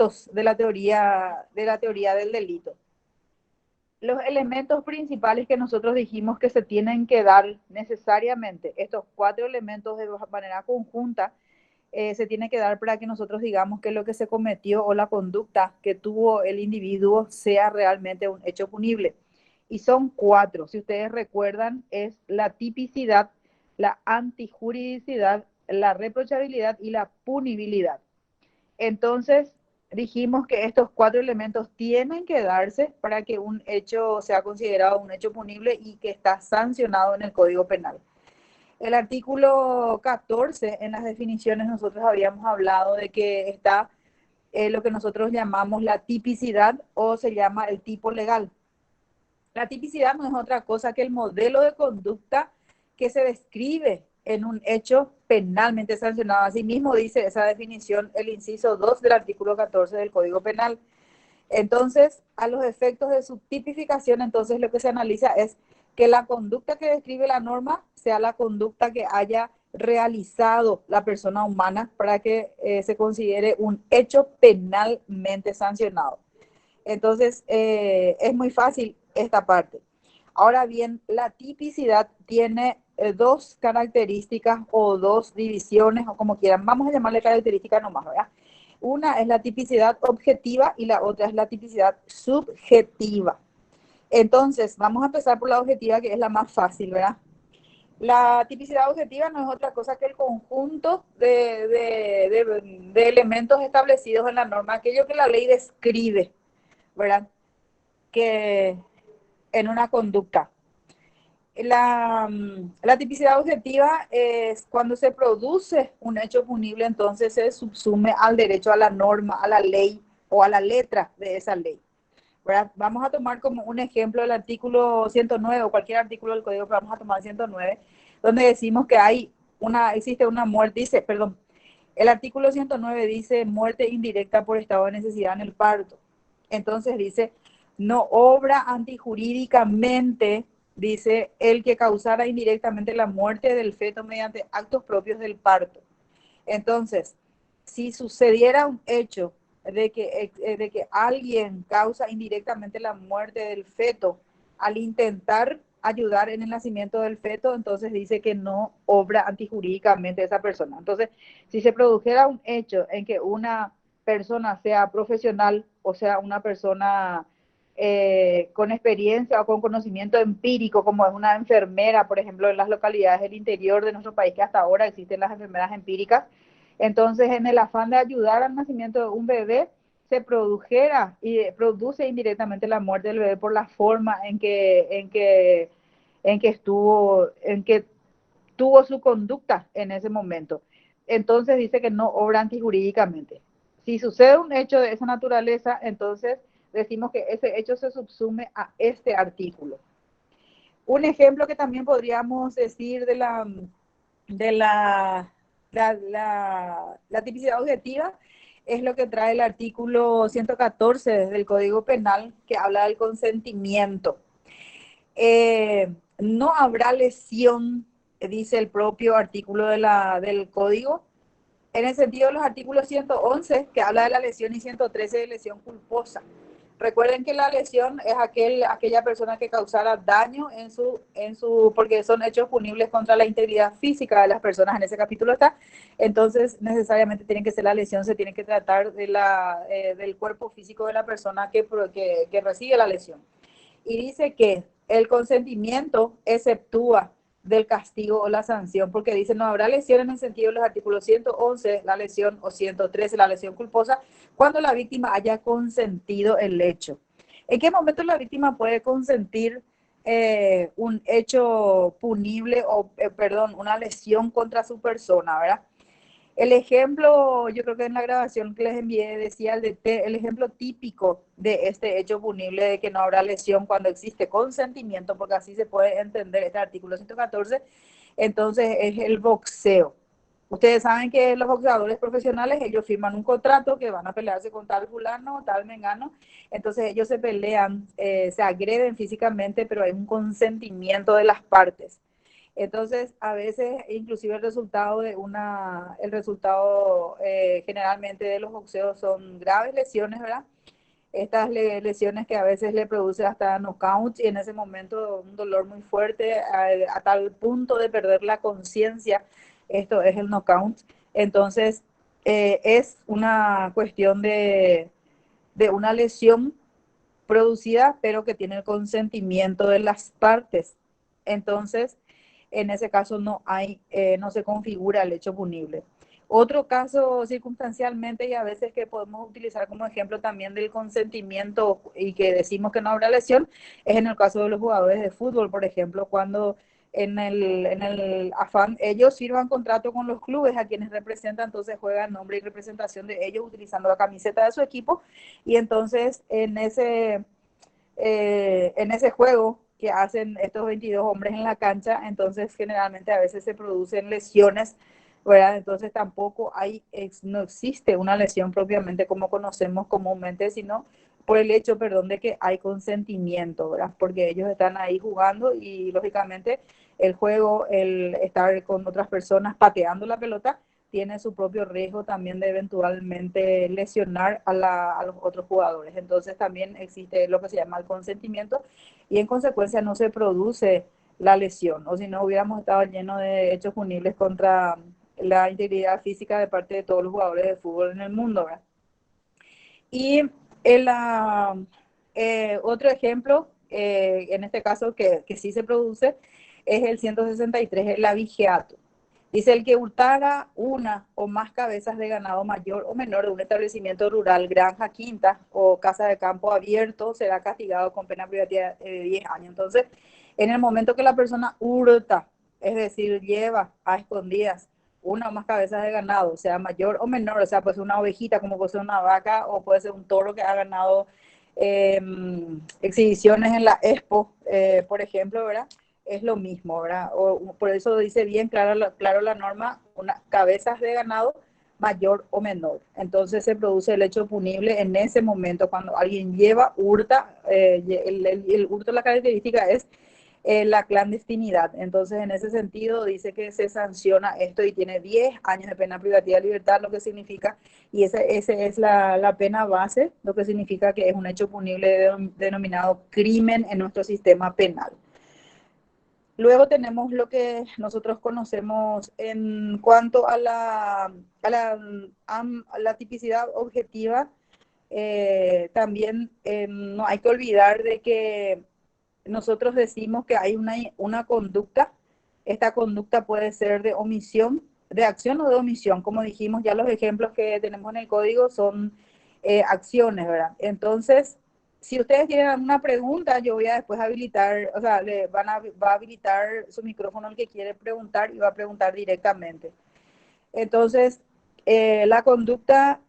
elementos de la teoría del delito. Los elementos principales que nosotros dijimos que se tienen que dar necesariamente, estos 4 elementos de manera conjunta, se tiene que dar para que nosotros digamos que lo que se cometió o la conducta que tuvo el individuo sea realmente un hecho punible. Y son 4, si ustedes recuerdan, es la tipicidad, la antijuridicidad, la reprochabilidad y la punibilidad. Entonces, dijimos que estos 4 elementos tienen que darse para que un hecho sea considerado un hecho punible y que está sancionado en el Código Penal. El artículo 14, en las definiciones, nosotros habíamos hablado de que está lo que nosotros llamamos la tipicidad o se llama el tipo legal. La tipicidad no es otra cosa que el modelo de conducta que se describe en un hecho penalmente sancionado. Asimismo dice esa definición el inciso 2 del artículo 14 del Código Penal. Entonces, a los efectos de su tipificación, entonces lo que se analiza es que la conducta que describe la norma sea la conducta que haya realizado la persona humana para que se considere un hecho penalmente sancionado. Entonces, es muy fácil esta parte. Ahora bien, la tipicidad tiene 2 características o 2 divisiones, o como quieran. Vamos a llamarle características nomás, ¿verdad? Una es la tipicidad objetiva y la otra es la tipicidad subjetiva. Entonces, vamos a empezar por la objetiva, que es la más fácil, ¿verdad? La tipicidad objetiva no es otra cosa que el conjunto de elementos establecidos en la norma, aquello que la ley describe, ¿verdad? Que en una conducta. La tipicidad objetiva es cuando se produce un hecho punible, entonces se subsume al derecho a la norma, a la ley o a la letra de esa ley, ¿verdad? Vamos a tomar como un ejemplo el artículo 109 o cualquier artículo del código, pero vamos a tomar 109, donde decimos que existe una muerte, dice, perdón, el artículo 109 dice muerte indirecta por estado de necesidad en el parto. Entonces dice, no obra antijurídicamente, dice, el que causara indirectamente la muerte del feto mediante actos propios del parto. Entonces, si sucediera un hecho de que alguien causa indirectamente la muerte del feto al intentar ayudar en el nacimiento del feto, entonces dice que no obra antijurídicamente esa persona. Entonces, si se produjera un hecho en que una persona sea profesional, o sea, una persona con experiencia o con conocimiento empírico, como es una enfermera, por ejemplo, en las localidades del interior de nuestro país, que hasta ahora existen las enfermeras empíricas, entonces en el afán de ayudar al nacimiento de un bebé, se produjera y produce indirectamente la muerte del bebé por la forma en que tuvo su conducta en ese momento. Entonces dice que no obra antijurídicamente. Si sucede un hecho de esa naturaleza, entonces decimos que ese hecho se subsume a este artículo. Un ejemplo que también podríamos decir de la tipicidad objetiva es lo que trae el artículo 114 del Código Penal, que habla del consentimiento. No habrá lesión, dice el propio artículo del Código, en el sentido de los artículos 111, que habla de la lesión, y 113 de lesión culposa. Recuerden que la lesión es aquella persona que causara daño porque son hechos punibles contra la integridad física de las personas, en ese capítulo está. Entonces, necesariamente tiene que ser la lesión, se tiene que tratar del cuerpo físico de la persona que recibe la lesión. Y dice que el consentimiento exceptúa del castigo o la sanción, porque dice no habrá lesión en el sentido de los artículos 111, la lesión, o 113, la lesión culposa, cuando la víctima haya consentido el hecho. ¿En qué momento la víctima puede consentir un hecho punible perdón, una lesión contra su persona, ¿verdad? El ejemplo, yo creo que en la grabación que les envié decía el ejemplo típico de este hecho punible de que no habrá lesión cuando existe consentimiento, porque así se puede entender este artículo 114, entonces es el boxeo. Ustedes saben que los boxeadores profesionales, ellos firman un contrato que van a pelearse con tal fulano, tal mengano, entonces ellos se pelean, se agreden físicamente, pero hay un consentimiento de las partes. Entonces, a veces, inclusive el resultado generalmente de los boxeos son graves lesiones, ¿verdad? Estas lesiones que a veces le produce hasta knockouts y en ese momento un dolor muy fuerte a tal punto de perder la conciencia. Esto es el knockout. Entonces, es una cuestión de una lesión producida, pero que tiene el consentimiento de las partes. Entonces, en ese caso no se configura el hecho punible. Otro caso circunstancialmente y a veces que podemos utilizar como ejemplo también del consentimiento y que decimos que no habrá lesión, es en el caso de los jugadores de fútbol, por ejemplo, cuando en el afán, ellos firman contrato con los clubes a quienes representan, entonces juegan nombre y representación de ellos utilizando la camiseta de su equipo y entonces en ese juego que hacen estos 22 hombres en la cancha, entonces generalmente a veces se producen lesiones, ¿verdad? Entonces tampoco no existe una lesión propiamente como conocemos comúnmente, sino por el hecho, perdón, de que hay consentimiento, ¿verdad? Porque ellos están ahí jugando y lógicamente el juego, el estar con otras personas pateando la pelota, tiene su propio riesgo también de eventualmente lesionar a los otros jugadores. Entonces también existe lo que se llama el consentimiento y en consecuencia no se produce la lesión, o si no hubiéramos estado llenos de hechos punibles contra la integridad física de parte de todos los jugadores de fútbol en el mundo, ¿verdad? Y el, otro ejemplo, en este caso que sí se produce, es el 163, el abigeato. Dice el que hurtara una o más cabezas de ganado mayor o menor de un establecimiento rural, granja, quinta o casa de campo abierto será castigado con pena privativa de 10 años. Entonces, en el momento que la persona hurta, es decir, lleva a escondidas una o más cabezas de ganado, sea mayor o menor, o sea, puede ser una ovejita, como puede ser una vaca, o puede ser un toro que ha ganado exhibiciones en la Expo, por ejemplo, ¿verdad? Es lo mismo, ¿verdad? Por eso dice bien claro la norma, cabezas de ganado mayor o menor. Entonces se produce el hecho punible en ese momento, cuando alguien hurta, el hurto, la característica es la clandestinidad. Entonces, en ese sentido, dice que se sanciona esto y tiene 10 años de pena privativa de libertad, lo que significa, y esa es la pena base, lo que significa que es un hecho punible denominado crimen en nuestro sistema penal. Luego tenemos lo que nosotros conocemos en cuanto a la tipicidad objetiva. También no hay que olvidar de que nosotros decimos que hay una conducta. Esta conducta puede ser de omisión, de acción o de omisión. Como dijimos, ya los ejemplos que tenemos en el código son acciones, ¿verdad? Entonces, si ustedes tienen alguna pregunta, yo voy a después habilitar, o sea, va a habilitar su micrófono el que quiere preguntar y va a preguntar directamente. Entonces, la conducta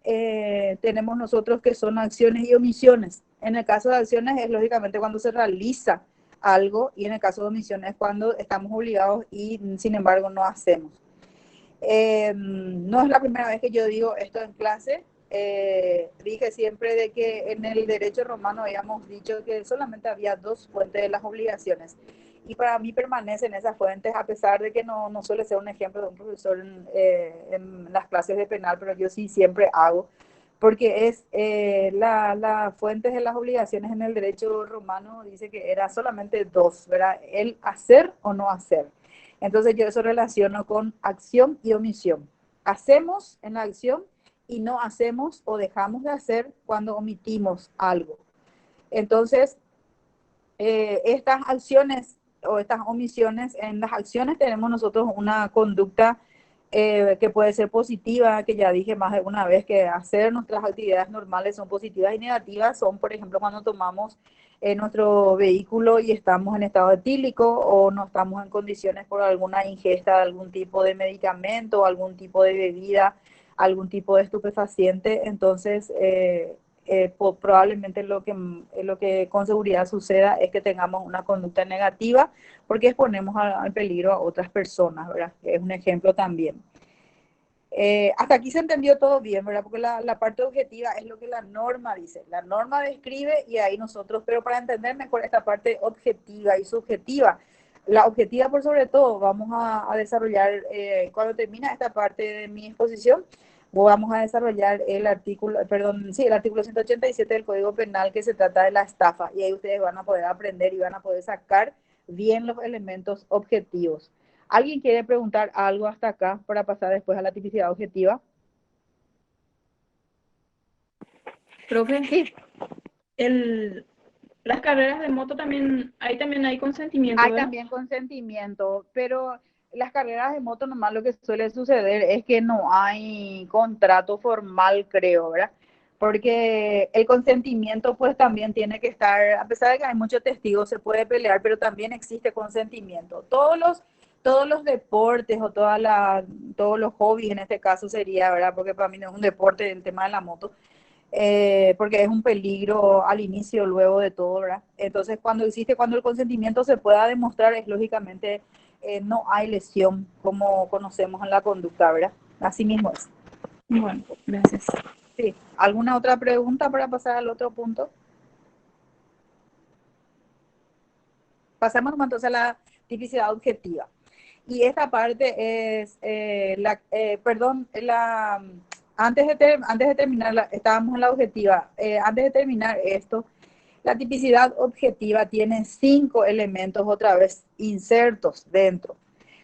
tenemos nosotros que son acciones y omisiones. En el caso de acciones es lógicamente cuando se realiza algo y en el caso de omisiones es cuando estamos obligados y sin embargo no hacemos. No es la primera vez que yo digo esto en clase. Dije siempre de que en el derecho romano habíamos dicho que solamente había dos fuentes de las obligaciones. Y para mí permanecen esas fuentes, a pesar de que no suele ser un ejemplo de un profesor en las clases de penal, pero yo sí siempre hago, porque es la fuente de las obligaciones en el derecho romano, dice que era solamente dos, ¿verdad? El hacer o no hacer. Entonces yo eso relaciono con acción y omisión. Hacemos en la acción y no hacemos o dejamos de hacer cuando omitimos algo. Entonces, estas acciones o estas omisiones, en las acciones tenemos nosotros una conducta que puede ser positiva, que ya dije más de una vez, que hacer nuestras actividades normales son positivas y negativas, son por ejemplo cuando tomamos nuestro vehículo y estamos en estado etílico o no estamos en condiciones por alguna ingesta de algún tipo de medicamento, algún tipo de bebida, algún tipo de estupefaciente, entonces probablemente lo que con seguridad suceda es que tengamos una conducta negativa porque exponemos al peligro a otras personas, ¿verdad? Es un ejemplo también. Hasta aquí se entendió todo bien, ¿verdad? Porque la parte objetiva es lo que la norma dice. La norma describe y ahí nosotros, pero para entender mejor esta parte objetiva y subjetiva, La objetiva por sobre todo, vamos a desarrollar, cuando termina esta parte de mi exposición, vamos a desarrollar el artículo, perdón, sí, el artículo 187 del Código Penal que se trata de la estafa y ahí ustedes van a poder aprender y van a poder sacar bien los elementos objetivos. ¿Alguien quiere preguntar algo hasta acá para pasar después a la tipicidad objetiva? Profe, Sí, el, las carreras de moto también, ahí también hay consentimiento, hay ¿verdad? también consentimiento, pero las carreras de moto nomás lo que suele suceder es que no hay contrato formal, creo, ¿verdad? Porque el consentimiento pues también tiene que estar, a pesar de que hay muchos testigos, se puede pelear, pero también existe consentimiento. Todos los deportes o todos los hobbies en este caso sería, ¿verdad? Porque para mí no es un deporte el tema de la moto, porque es un peligro al inicio, luego de todo, ¿verdad? Entonces, cuando el consentimiento se pueda demostrar, es lógicamente no hay lesión como conocemos en la conducta, ¿verdad? Así mismo es. Bueno, gracias. Sí. ¿Alguna otra pregunta para pasar al otro punto? Pasamos entonces a la tipicidad objetiva. Y esta parte es, perdón, antes de terminar, estábamos en la objetiva. Antes de terminar esto, la tipicidad objetiva tiene 5 elementos otra vez insertos dentro,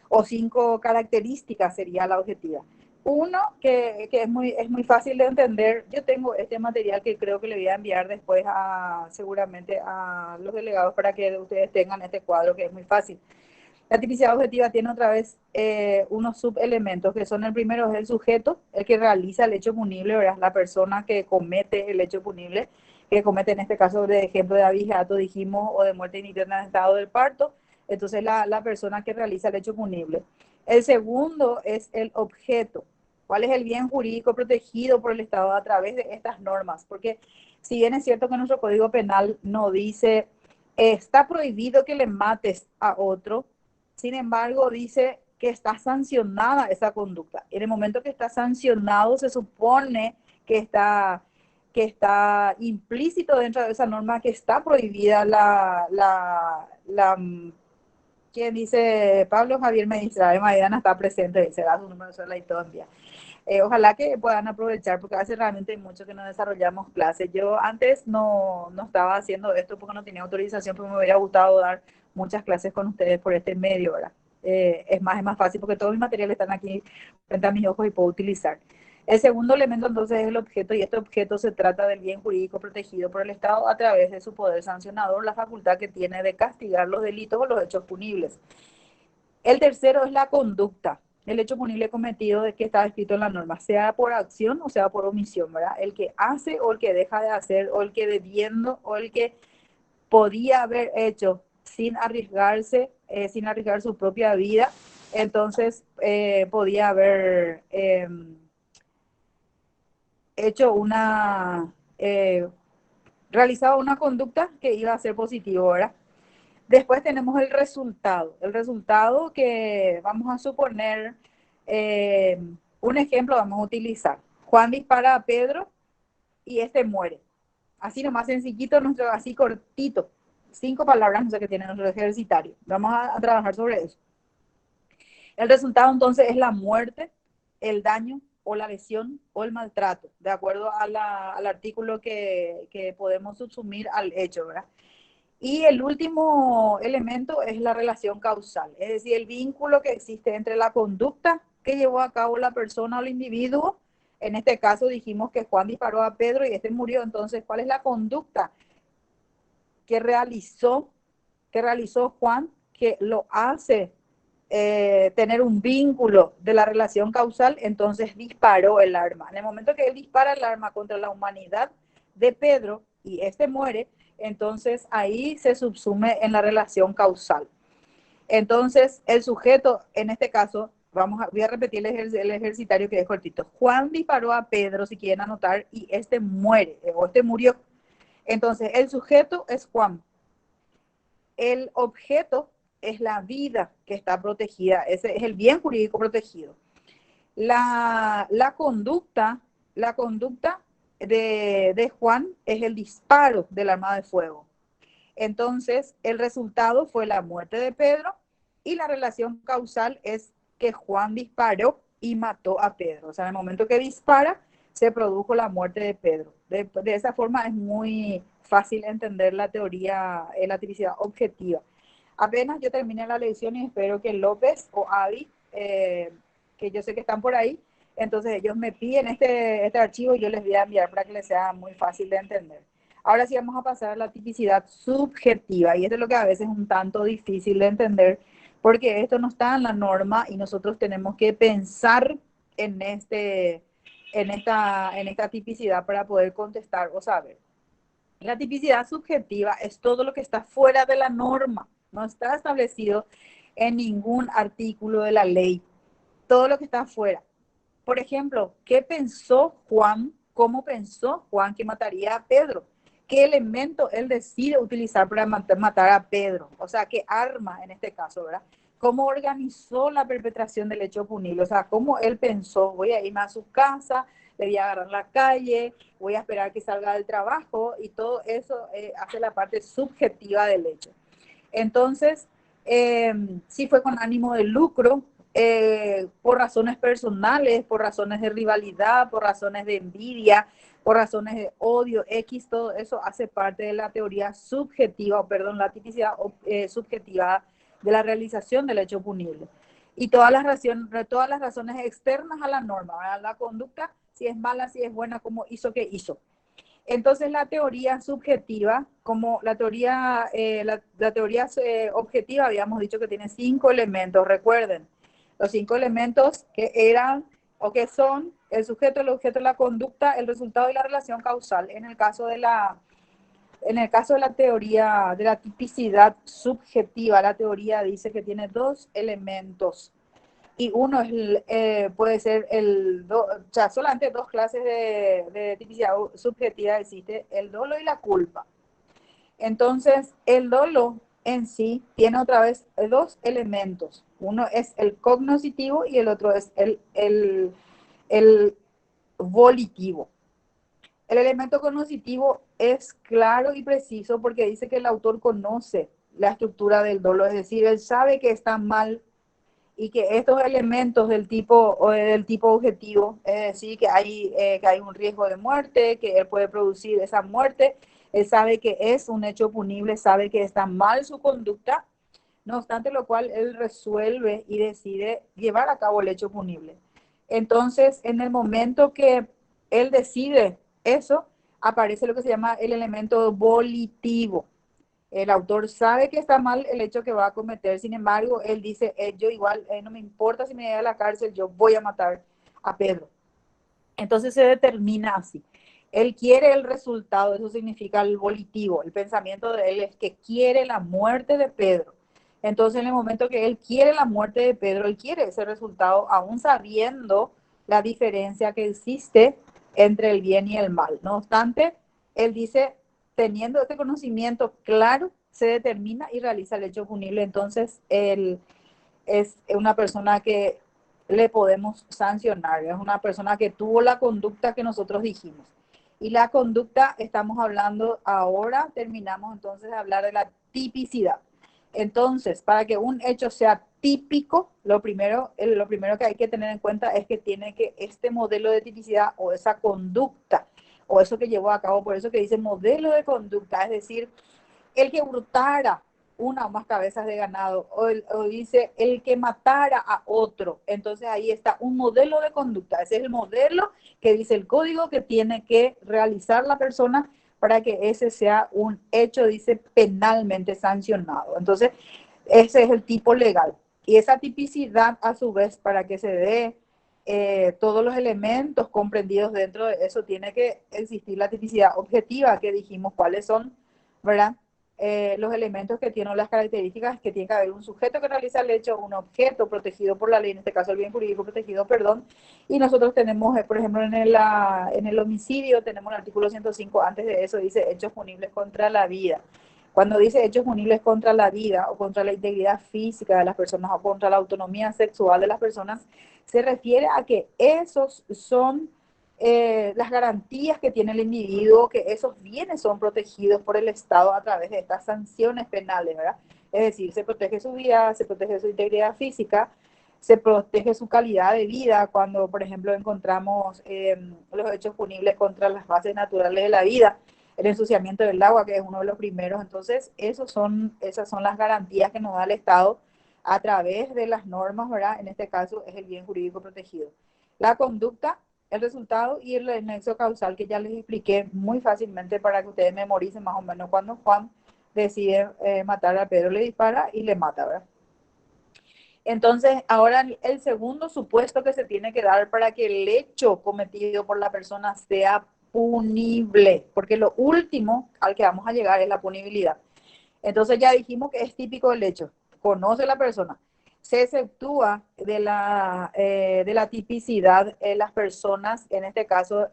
o 5 características sería la objetiva. Uno que es muy fácil de entender, yo tengo este material que creo que le voy a enviar después seguramente a los delegados para que ustedes tengan este cuadro que es muy fácil. La tipicidad objetiva tiene otra vez unos subelementos que son: el primero es el sujeto, el que realiza el hecho punible, ¿verdad? La persona que comete el hecho punible, que comete en este caso de ejemplo de abigeato, dijimos, o de muerte interna en estado del parto. Entonces la persona que realiza el hecho punible. El segundo es el objeto. ¿Cuál es el bien jurídico protegido por el Estado a través de estas normas? Porque si bien es cierto que nuestro Código Penal no dice está prohibido que le mates a otro, sin embargo, dice que está sancionada esa conducta. En el momento que está sancionado, se supone que está implícito dentro de esa norma que está prohibida quien dice Pablo Javier me distrae, Mariana está presente, dice, da su número de celular y todo envía. Ojalá que puedan aprovechar, porque hace realmente mucho que no desarrollamos clases. Yo antes no estaba haciendo esto porque no tenía autorización, pero me hubiera gustado dar muchas clases con ustedes por este medio, ¿verdad? Es más fácil porque todos mis materiales están aquí frente a mis ojos y puedo utilizar. El segundo elemento entonces es el objeto, y este objeto se trata del bien jurídico protegido por el Estado a través de su poder sancionador, la facultad que tiene de castigar los delitos o los hechos punibles. El tercero es la conducta, el hecho punible cometido de que está escrito en la norma, sea por acción o sea por omisión, ¿verdad? El que hace o el que deja de hacer, o el que debiendo o el que podía haber hecho sin arriesgarse, sin arriesgar su propia vida, entonces podía haber hecho realizado una conducta que iba a ser positivo, ¿verdad? Después tenemos el resultado que vamos a suponer, eh, un ejemplo vamos a utilizar. Juan dispara a Pedro y este muere. Así nomás sencillito, así cortito, 5 palabras, no sé qué tiene nuestro ejercitario. Vamos a trabajar sobre eso. El resultado entonces es la muerte, el daño o la lesión o el maltrato, de acuerdo al artículo que podemos subsumir al hecho, ¿verdad? Y el último elemento es la relación causal, es decir, el vínculo que existe entre la conducta que llevó a cabo la persona o el individuo. En este caso dijimos que Juan disparó a Pedro y este murió. Entonces, ¿cuál es la conducta que realizó Juan que lo hace tener un vínculo de la relación causal? Entonces disparó el arma. En el momento que él dispara el arma contra la humanidad de Pedro y este muere, entonces ahí se subsume en la relación causal. Entonces el sujeto, en este caso, voy a repetir el ejercitario que es cortito. Juan disparó a Pedro, si quieren anotar, y este muere, o este murió. Entonces el sujeto es Juan. El objeto es la vida que está protegida, ese es el bien jurídico protegido. La conducta de Juan es el disparo del arma de fuego. Entonces, el resultado fue la muerte de Pedro Y la relación causal es que Juan disparó y mató a Pedro. O sea, en el momento que dispara, se produjo la muerte de Pedro. De esa forma es muy fácil entender la teoría, la tipicidad objetiva. Apenas yo termine la lección y espero que López o Avi, que yo sé que están por ahí, entonces ellos me piden este archivo y yo les voy a enviar para que les sea muy fácil de entender. Ahora sí vamos a pasar a la tipicidad subjetiva, y esto es lo que a veces es un tanto difícil de entender, porque esto no está en la norma y nosotros tenemos que pensar en, en esta tipicidad para poder contestar o saber. La tipicidad subjetiva es todo lo que está fuera de la norma, no está establecido en ningún artículo de la ley, todo lo que está fuera. Por ejemplo, ¿qué pensó Juan? ¿Cómo pensó Juan que mataría a Pedro? ¿Qué elemento él decide utilizar para matar a Pedro? O sea, ¿qué arma en este caso, verdad? ¿Cómo organizó la perpetración del hecho punible? O sea, ¿cómo él pensó? Voy a irme a su casa, le voy a agarrar la calle, voy a esperar que salga del trabajo, y todo eso hace la parte subjetiva del hecho. Entonces, sí fue con ánimo de lucro, por razones personales, por razones de rivalidad, por razones de envidia, por razones de odio, X, todo eso hace parte de la teoría subjetiva, o perdón, la tipicidad subjetiva de la realización del hecho punible. Y todas las razones externas a la norma, ¿verdad? La conducta, si es mala, si es buena, cómo hizo, qué hizo. Entonces la teoría subjetiva, como la teoría objetiva, habíamos dicho que tiene 5 elementos, recuerden, los 5 elementos que eran o que son el sujeto, el objeto, la conducta, el resultado y la relación causal. En el caso de la teoría de la tipicidad subjetiva, la teoría dice que tiene 2 elementos, y uno es puede ser o sea, solamente 2 clases de tipicidad subjetiva existe, el dolo y la culpa. Entonces, el dolo en sí tiene otra vez 2 elementos. Uno es el cognoscitivo y el otro es el volitivo. El elemento cognoscitivo es claro y preciso porque dice que el autor conoce la estructura del dolo, es decir, él sabe que está mal y que estos elementos del tipo objetivo, es decir, que hay un riesgo de muerte, que él puede producir esa muerte, él sabe que es un hecho punible, sabe que está mal su conducta, no obstante lo cual él resuelve y decide llevar a cabo el hecho punible. Entonces, en el momento que él decide eso, aparece lo que se llama el elemento volitivo. El autor sabe que está mal el hecho que va a cometer, sin embargo, él dice, yo igual, no me importa si me llega a la cárcel, yo voy a matar a Pedro. Entonces se determina así. Él quiere el resultado, eso significa el volitivo. El pensamiento de él es que quiere la muerte de Pedro. Entonces, en el momento que él quiere la muerte de Pedro, él quiere ese resultado, aún sabiendo la diferencia que existe entre el bien y el mal. No obstante, él dice, teniendo este conocimiento claro, se determina y realiza el hecho punible. Entonces, él es una persona que le podemos sancionar, es una persona que tuvo la conducta que nosotros dijimos. Y la conducta, estamos hablando ahora, terminamos entonces de hablar de la tipicidad. Entonces, para que un hecho sea típico, lo primero que hay que tener en cuenta es que tiene que este modelo de tipicidad o esa conducta o eso que llevó a cabo, por eso que dice modelo de conducta, es decir, el que hurtara una o más cabezas de ganado, o dice el que matara a otro. Entonces ahí está un modelo de conducta. Ese es el modelo que dice el código que tiene que realizar la persona para que ese sea un hecho, dice, penalmente sancionado. Entonces, ese es el tipo legal. Y esa tipicidad, a su vez, para que se dé todos los elementos comprendidos dentro de eso, tiene que existir la tipicidad objetiva, que dijimos cuáles son, ¿verdad? Los elementos que tienen las características que tiene que haber un sujeto que realiza el hecho, un objeto protegido por la ley, en este caso el bien jurídico protegido, perdón, y nosotros tenemos, por ejemplo, en el homicidio tenemos el artículo 105, antes de eso dice hechos punibles contra la vida. Cuando dice hechos punibles contra la vida o contra la integridad física de las personas o contra la autonomía sexual de las personas, se refiere a que esos son las garantías que tiene el individuo, que esos bienes son protegidos por el Estado a través de estas sanciones penales, ¿verdad? Es decir, se protege su vida, se protege su integridad física, se protege su calidad de vida cuando, por ejemplo, encontramos los hechos punibles contra las bases naturales de la vida, el ensuciamiento del agua, que es uno de los primeros. Entonces, esas son las garantías que nos da el Estado a través de las normas, ¿verdad? En este caso es el bien jurídico protegido. La conducta, el resultado y el nexo causal que ya les expliqué muy fácilmente para que ustedes memoricen más o menos cuando Juan decide matar a Pedro, le dispara y le mata, ¿verdad? Entonces, ahora el segundo supuesto que se tiene que dar para que el hecho cometido por la persona sea punible, porque lo último al que vamos a llegar es la punibilidad. Entonces ya dijimos que es típico del hecho, conoce la persona, se exceptúa de la tipicidad en las personas, en este caso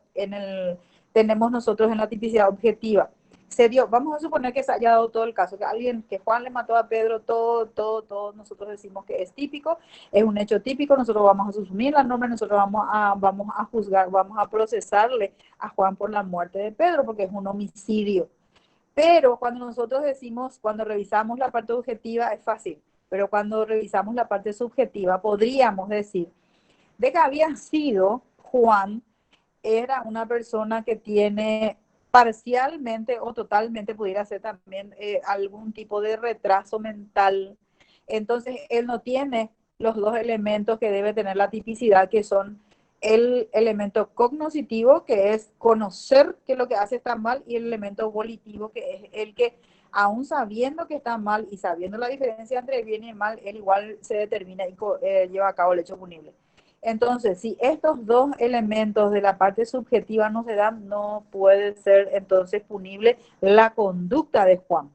tenemos nosotros en la tipicidad objetiva. Se dio, vamos a suponer que se haya dado todo el caso, que alguien, que Juan le mató a Pedro, todo, nosotros decimos que es típico, es un hecho típico, nosotros vamos a asumir la norma, nosotros vamos a juzgar, vamos a procesarle a Juan por la muerte de Pedro, porque es un homicidio. Pero cuando nosotros decimos, cuando revisamos la parte objetiva es fácil, pero cuando revisamos la parte subjetiva podríamos decir de que había sido Juan, era una persona que tiene parcialmente o totalmente, pudiera ser también algún tipo de retraso mental. Entonces, él no tiene los dos elementos que debe tener la tipicidad, que son el elemento cognoscitivo, que es conocer que lo que hace está mal, y el elemento volitivo, que es el que, aún sabiendo que está mal y sabiendo la diferencia entre el bien y el mal, él igual se determina y lleva a cabo el hecho punible. Entonces, si estos dos elementos de la parte subjetiva no se dan, no puede ser entonces punible la conducta de Juan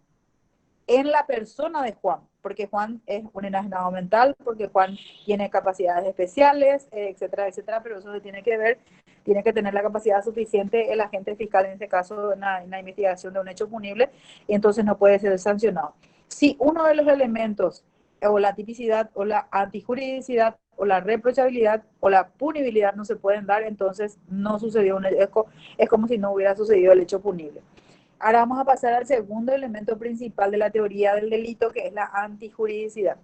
en la persona de Juan, porque Juan es un enajenado mental, porque Juan tiene capacidades especiales, etcétera, etcétera, pero eso se tiene que ver, tiene que tener la capacidad suficiente el agente fiscal, en este caso, en la investigación de un hecho punible, y entonces no puede ser sancionado. Si uno de los elementos, o la tipicidad, o la antijuridicidad, o la reprochabilidad, o la punibilidad no se pueden dar, entonces no sucedió es como si no hubiera sucedido el hecho punible. Ahora vamos a pasar al segundo elemento principal de la teoría del delito, que es la antijuridicidad.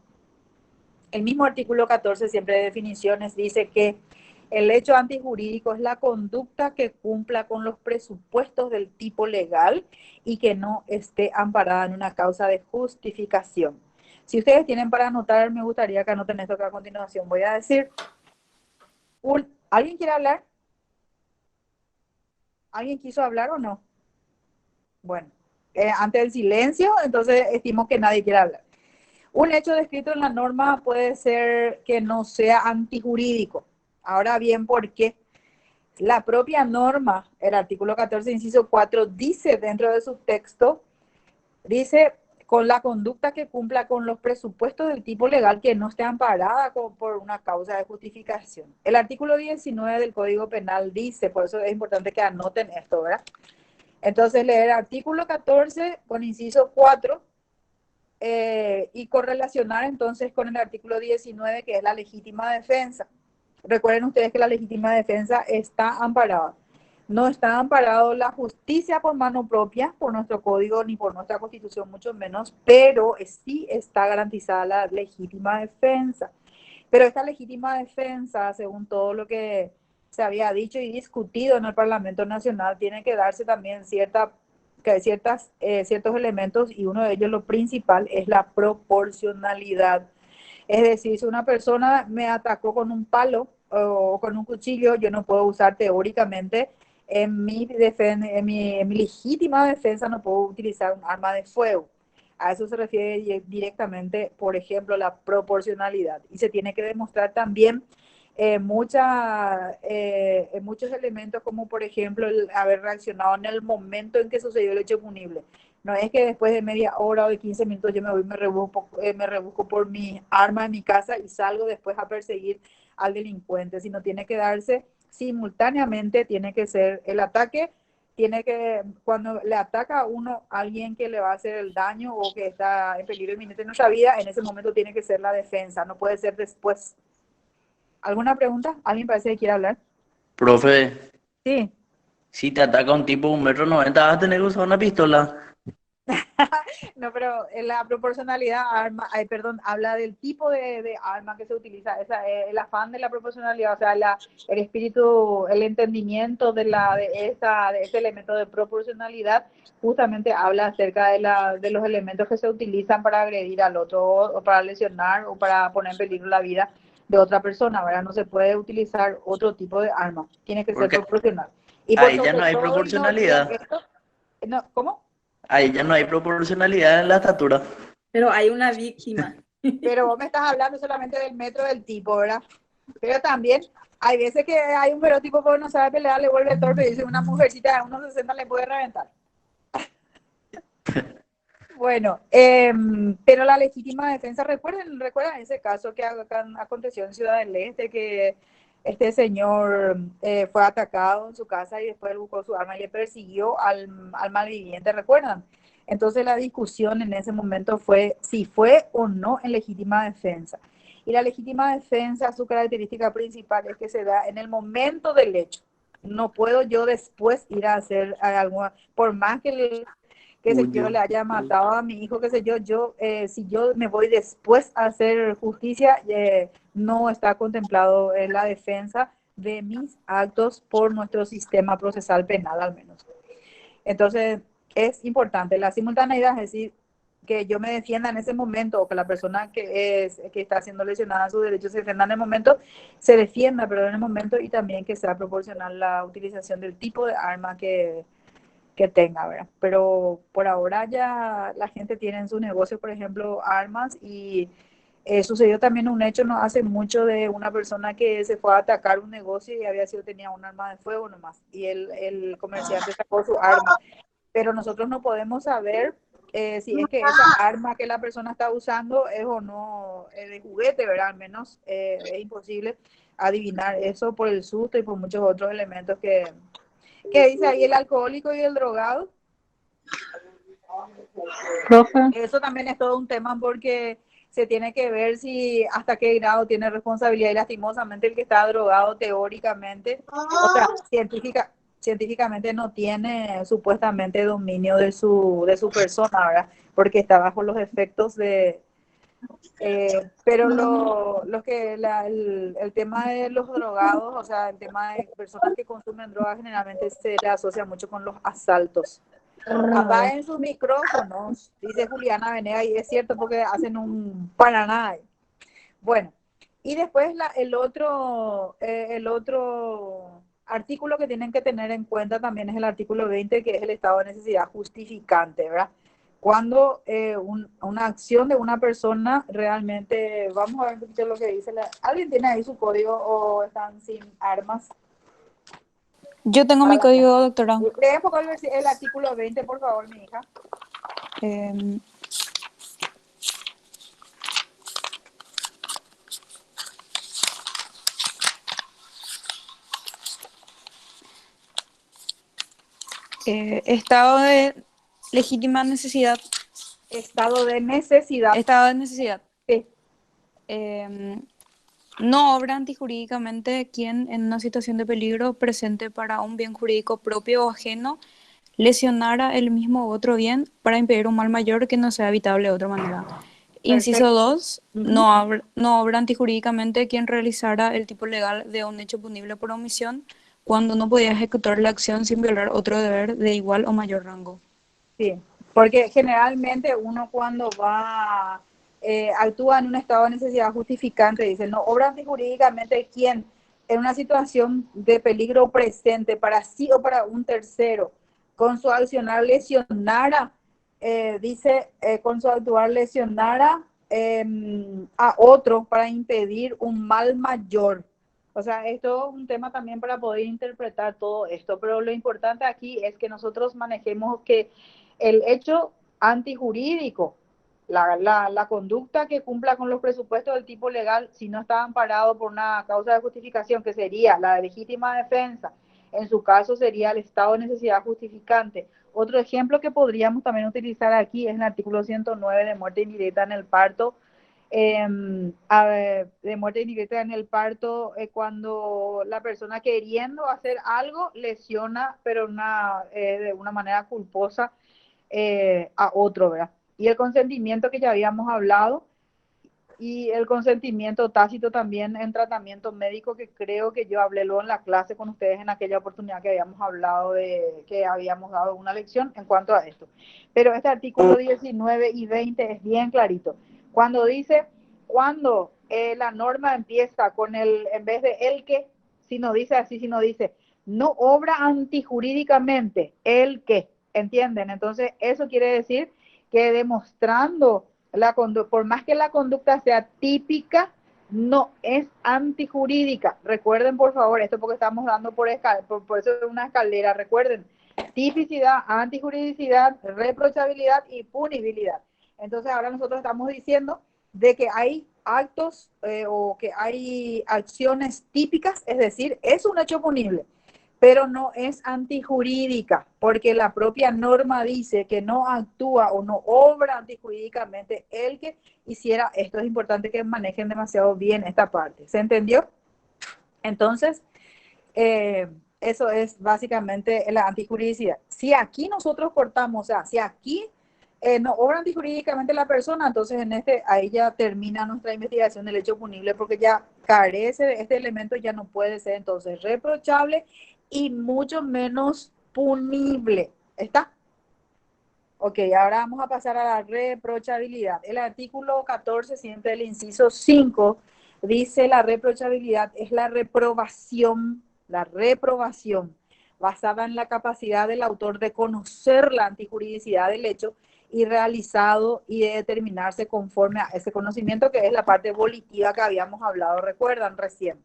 El mismo artículo 14, siempre de definiciones, dice que el hecho antijurídico es la conducta que cumpla con los presupuestos del tipo legal y que no esté amparada en una causa de justificación. Si ustedes tienen para anotar, me gustaría que anoten esto que a continuación voy a decir. ¿Alguien quiere hablar? ¿Alguien quiso hablar o no? Bueno, ante el silencio, entonces estimo que nadie quiere hablar. Un hecho descrito en la norma puede ser que no sea antijurídico. Ahora bien, ¿por qué? La propia norma, el artículo 14, inciso 4, dice dentro de su texto, dice con la conducta que cumpla con los presupuestos del tipo legal que no esté amparada por una causa de justificación. El artículo 19 del Código Penal dice, por eso es importante que anoten esto, ¿verdad? Entonces, leer el artículo 14 con inciso 4 y correlacionar entonces con el artículo 19, que es la legítima defensa. Recuerden ustedes que la legítima defensa está amparada. No está amparado la justicia por mano propia, por nuestro código ni por nuestra constitución, mucho menos, pero sí está garantizada la legítima defensa. Pero esta legítima defensa, según todo lo que se había dicho y discutido en el Parlamento Nacional, tiene que darse también ciertos elementos, y uno de ellos, lo principal, es la proporcionalidad. Es decir, si una persona me atacó con un palo o con un cuchillo, yo no puedo usar teóricamente en mi legítima defensa, no puedo utilizar un arma de fuego. A eso se refiere directamente, por ejemplo, la proporcionalidad. Y se tiene que demostrar también muchos elementos, como por ejemplo el haber reaccionado en el momento en que sucedió el hecho punible. No es que después de media hora o de 15 minutos yo me voy, me rebusco por mi arma en mi casa y salgo después a perseguir al delincuente, sino tiene que darse simultáneamente, tiene que ser el ataque, cuando le ataca a uno alguien que le va a hacer el daño o que está en peligro inminente en nuestra vida, en ese momento tiene que ser la defensa, no puede ser después. ¿Alguna pregunta? ¿Alguien parece que quiere hablar? Profe, Sí. si te ataca un tipo de 1,90 m, vas a tener que usar una pistola. No, pero la proporcionalidad arma, ay, perdón, habla del tipo de arma que se utiliza, el afán de la proporcionalidad, o sea, el espíritu, el entendimiento de ese elemento de proporcionalidad, justamente habla acerca de los elementos que se utilizan para agredir al otro, o para lesionar, o para poner en peligro la vida de otra persona, ¿verdad? No se puede utilizar otro tipo de arma, tiene que ser Porque proporcional. Y por ahí ya sobre no hay todo, y no olviden proporcionalidad. esto, no, ¿cómo? Ahí ya no hay proporcionalidad en la estatura. Pero hay una víctima. Pero vos me estás hablando solamente del metro del tipo, ¿verdad? Pero también hay veces que hay un ferotipo que no sabe pelear, le vuelve torpe y dice una mujercita de 1,60 le puede reventar. Bueno, pero la legítima defensa, recuerden ese caso que aconteció en Ciudad del Este, que este señor fue atacado en su casa y después él buscó su arma y le persiguió al malviviente, ¿recuerdan? Entonces la discusión en ese momento fue si fue o no en legítima defensa. Y la legítima defensa, su característica principal es que se da en el momento del hecho. No puedo yo después ir a hacer alguna, por más que qué sé yo, Huyo. le haya matado a mi hijo, qué sé yo, si yo me voy después a hacer justicia, no está contemplado en la defensa de mis actos por nuestro sistema procesal penal al menos. Entonces, es importante la simultaneidad, es decir, que yo me defienda en ese momento o que la persona que está siendo lesionada sus derechos se defienda en el momento, se defienda, pero en el momento y también que sea proporcional la utilización del tipo de arma que tenga, ¿verdad? Pero por ahora ya la gente tiene en su negocio, por ejemplo, armas y sucedió también un hecho no hace mucho de una persona que se fue a atacar un negocio y tenía un arma de fuego nomás y el comerciante sacó su arma, pero nosotros no podemos saber si es que esa arma que la persona está usando es o no de juguete, ¿verdad? Al menos es imposible adivinar eso por el susto y por muchos otros elementos que dice ahí el alcohólico y el drogado. Profe. Eso también es todo un tema porque se tiene que ver si hasta qué grado tiene responsabilidad y lastimosamente el que está drogado teóricamente, o sea, científicamente no tiene supuestamente dominio de su persona, ¿verdad? Porque está bajo los efectos pero el tema de los drogados, o sea, el tema de personas que consumen drogas generalmente se le asocia mucho con los asaltos. Apaguen sus micrófonos, dice Juliana Venegas, y es cierto porque hacen un para nada. Bueno, y después el otro artículo que tienen que tener en cuenta también es el artículo 20, que es el estado de necesidad justificante, ¿verdad? Cuando una acción de una persona realmente, vamos a ver un poquito lo que dice. ¿Alguien tiene ahí su código o están sin armas? Yo tengo Para mi la gente. código, doctora. Lee un poco el artículo 20, por favor, mi hija. Em, estado de legítima necesidad. Estado de necesidad. Estado de necesidad. Sí. No obra antijurídicamente quien en una situación de peligro presente para un bien jurídico propio o ajeno lesionara el mismo u otro bien para impedir un mal mayor que no sea evitable de otra manera. Inciso Perfecto. 2. Uh-huh. No obra antijurídicamente quien realizara el tipo legal de un hecho punible por omisión cuando no podía ejecutar la acción sin violar otro deber de igual o mayor rango. Sí, porque generalmente uno cuando actúa en un estado de necesidad justificante, dice, no obra antijurídicamente quien en una situación de peligro presente para sí o para un tercero, con su accionar lesionara, con su actuar lesionara a otro para impedir un mal mayor. O sea, esto es un tema también para poder interpretar todo esto, pero lo importante aquí es que nosotros manejemos que el hecho antijurídico, la conducta que cumpla con los presupuestos del tipo legal, si no está amparado por una causa de justificación, que sería la legítima defensa, en su caso sería el estado de necesidad justificante. Otro ejemplo que podríamos también utilizar aquí es el artículo 109 de muerte indirecta en el parto, de muerte indirecta en el parto, cuando la persona queriendo hacer algo lesiona, pero de una manera culposa a otro, ¿verdad? Y el consentimiento que ya habíamos hablado, y el consentimiento tácito también en tratamiento médico, que creo que yo hablé luego en la clase con ustedes en aquella oportunidad que habíamos hablado que habíamos dado una lección en cuanto a esto. Pero este artículo 19 y 20 es bien clarito. Cuando dice, cuando la norma empieza con en vez de el que, si no dice así, si no dice, no obra antijurídicamente, el que, ¿entienden? Entonces, eso quiere decir que demostrando por más que la conducta sea típica, no es antijurídica. Recuerden, por favor, esto porque estamos dando por eso es una escalera. Recuerden, tipicidad, antijuridicidad, reprochabilidad y punibilidad. Entonces, ahora nosotros estamos diciendo de que hay actos o que hay acciones típicas, es decir, es un hecho punible, pero no es antijurídica, porque la propia norma dice que no actúa o no obra antijurídicamente el que hiciera esto. Es importante que manejen demasiado bien esta parte. ¿Se entendió? Entonces, eso es básicamente la antijuridicidad. Si aquí nosotros cortamos, o sea, si aquí no obra antijurídicamente la persona, entonces ahí ya termina nuestra investigación del hecho punible, porque ya carece de este elemento, ya no puede ser entonces reprochable y mucho menos punible. ¿Está? Ok, ahora vamos a pasar a la reprochabilidad. El artículo 14, siempre el inciso 5, dice la reprochabilidad es la reprobación basada en la capacidad del autor de conocer la antijuridicidad del hecho y realizado y de determinarse conforme a ese conocimiento, que es la parte volitiva que habíamos hablado, recuerdan recién.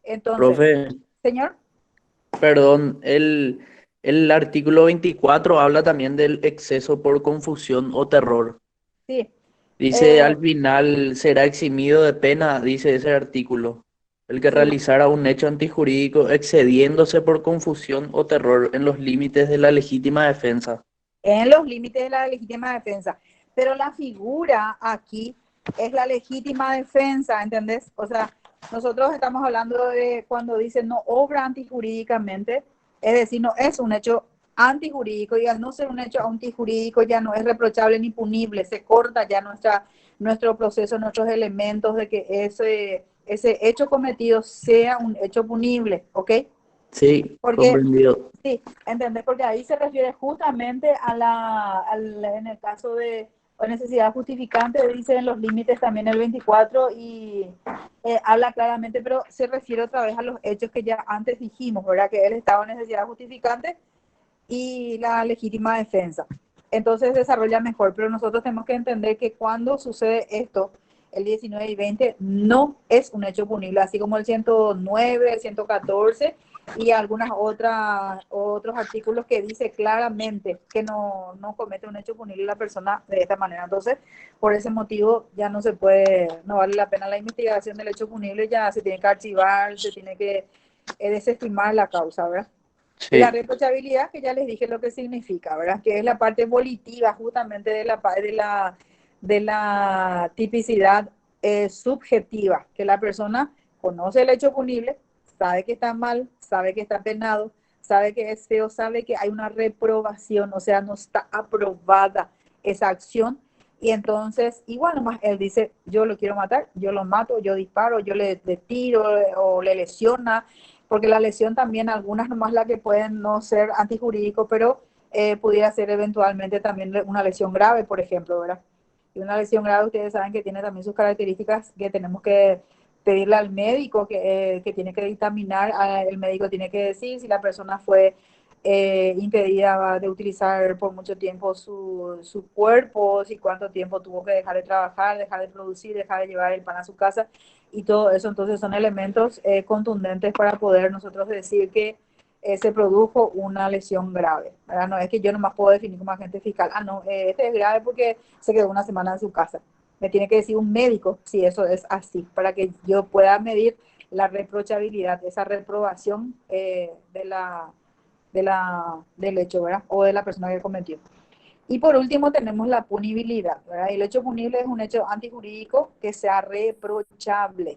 Entonces, Profe, señor. perdón, el artículo 24 habla también del exceso por confusión o terror. Sí, Dice al final será eximido de pena, dice ese artículo, el que sí. realizara un hecho antijurídico excediéndose por confusión o terror en los límites de la legítima defensa. En los límites de la legítima defensa. Pero la figura aquí es la legítima defensa, ¿entendés? O sea, nosotros estamos hablando de cuando dice no obra antijurídicamente, es decir, no es un hecho antijurídico, y al no ser un hecho antijurídico ya no es reprochable ni punible, se corta ya nuestro proceso, nuestros elementos de que ese hecho cometido sea un hecho punible, ¿ok? Sí, Porque comprendido. sí, ¿entendés? Porque ahí se refiere justamente en el caso de necesidad justificante, dice en los límites también el 24 y habla claramente, pero se refiere otra vez a los hechos que ya antes dijimos, ¿verdad? Que el estado de necesidad justificante y la legítima defensa. Entonces desarrolla mejor, pero nosotros tenemos que entender que cuando sucede esto, el 19 y 20 no es un hecho punible, así como el 109, el 114 y otros artículos que dice claramente que no comete un hecho punible la persona de esta manera. Entonces, por ese motivo ya no vale la pena la investigación del hecho punible, ya se tiene que archivar, se tiene que desestimar la causa, ¿verdad? Y la Sí, reprochabilidad, que ya les dije lo que significa, ¿verdad? Que es la parte volitiva justamente de la tipicidad subjetiva, que la persona conoce el hecho punible, sabe que está mal, sabe que está penado, sabe que es feo, sabe que hay una reprobación, o sea, no está aprobada esa acción. Y entonces, igual nomás él dice, yo lo quiero matar, yo lo mato, yo disparo, yo le tiro o le lesiona, porque la lesión también, algunas nomás la que pueden no ser antijurídico, pero pudiera ser eventualmente también una lesión grave, por ejemplo, ¿verdad? Y una lesión grave, ustedes saben que tiene también sus características que tenemos que pedirle al médico, que tiene que dictaminar, el médico tiene que decir si la persona fue impedida de utilizar por mucho tiempo su cuerpo, si cuánto tiempo tuvo que dejar de trabajar, dejar de producir, dejar de llevar el pan a su casa y todo eso. Entonces son elementos contundentes para poder nosotros decir que se produjo una lesión grave, ¿verdad? No es que yo nomás puedo definir como agente fiscal, no, este es grave porque se quedó una semana en su casa. Me tiene que decir un médico si eso es así, para que yo pueda medir la reprochabilidad, esa reprobación del hecho, ¿verdad? O de la persona que cometió. Y por último tenemos la punibilidad, ¿verdad? El hecho punible es un hecho antijurídico que sea reprochable.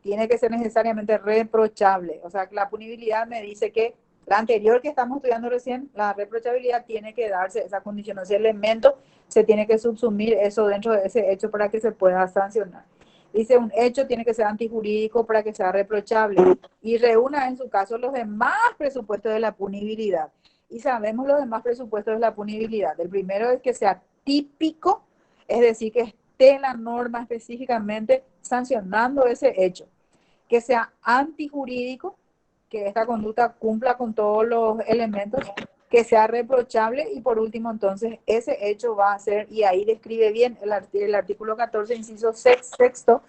Tiene que ser necesariamente reprochable. O sea, la punibilidad me dice que La anterior que estamos estudiando recién, la reprochabilidad, tiene que darse esa condición, ese elemento, se tiene que subsumir eso dentro de ese hecho para que se pueda sancionar. Dice, un hecho tiene que ser antijurídico para que sea reprochable y reúna en su caso los demás presupuestos de la punibilidad. Y sabemos los demás presupuestos de la punibilidad. El primero es que sea típico, es decir, que esté la norma específicamente sancionando ese hecho. Que sea antijurídico, que esta conducta cumpla con todos los elementos, que sea reprochable y por último entonces ese hecho va a ser, y ahí describe bien el artículo 14, inciso sexto,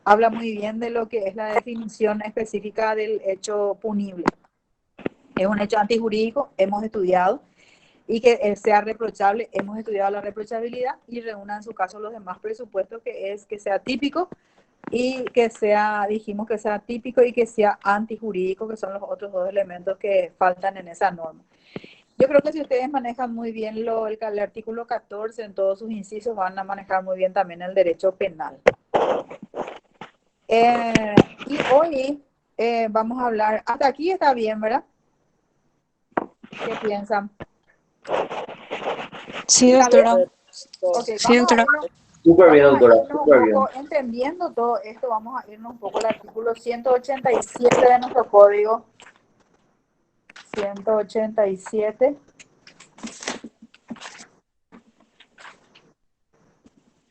habla muy bien de lo que es la definición específica del hecho punible. Es un hecho antijurídico, hemos estudiado, y que sea reprochable, hemos estudiado la reprochabilidad y reúna en su caso los demás presupuestos, que es que sea típico y que sea, dijimos que sea típico y que sea antijurídico, que son los otros dos elementos que faltan en esa norma. Yo creo que si ustedes manejan muy bien el artículo 14 en todos sus incisos, van a manejar muy bien también el derecho penal. Y hoy vamos a hablar, hasta aquí está bien, ¿verdad? ¿Qué piensan? Sí, doctora. Okay, Sí, doctora. Súper bien, doctora, irnos súper un bien. poco, entendiendo todo esto, vamos a irnos un poco al artículo 187 de nuestro código. 187.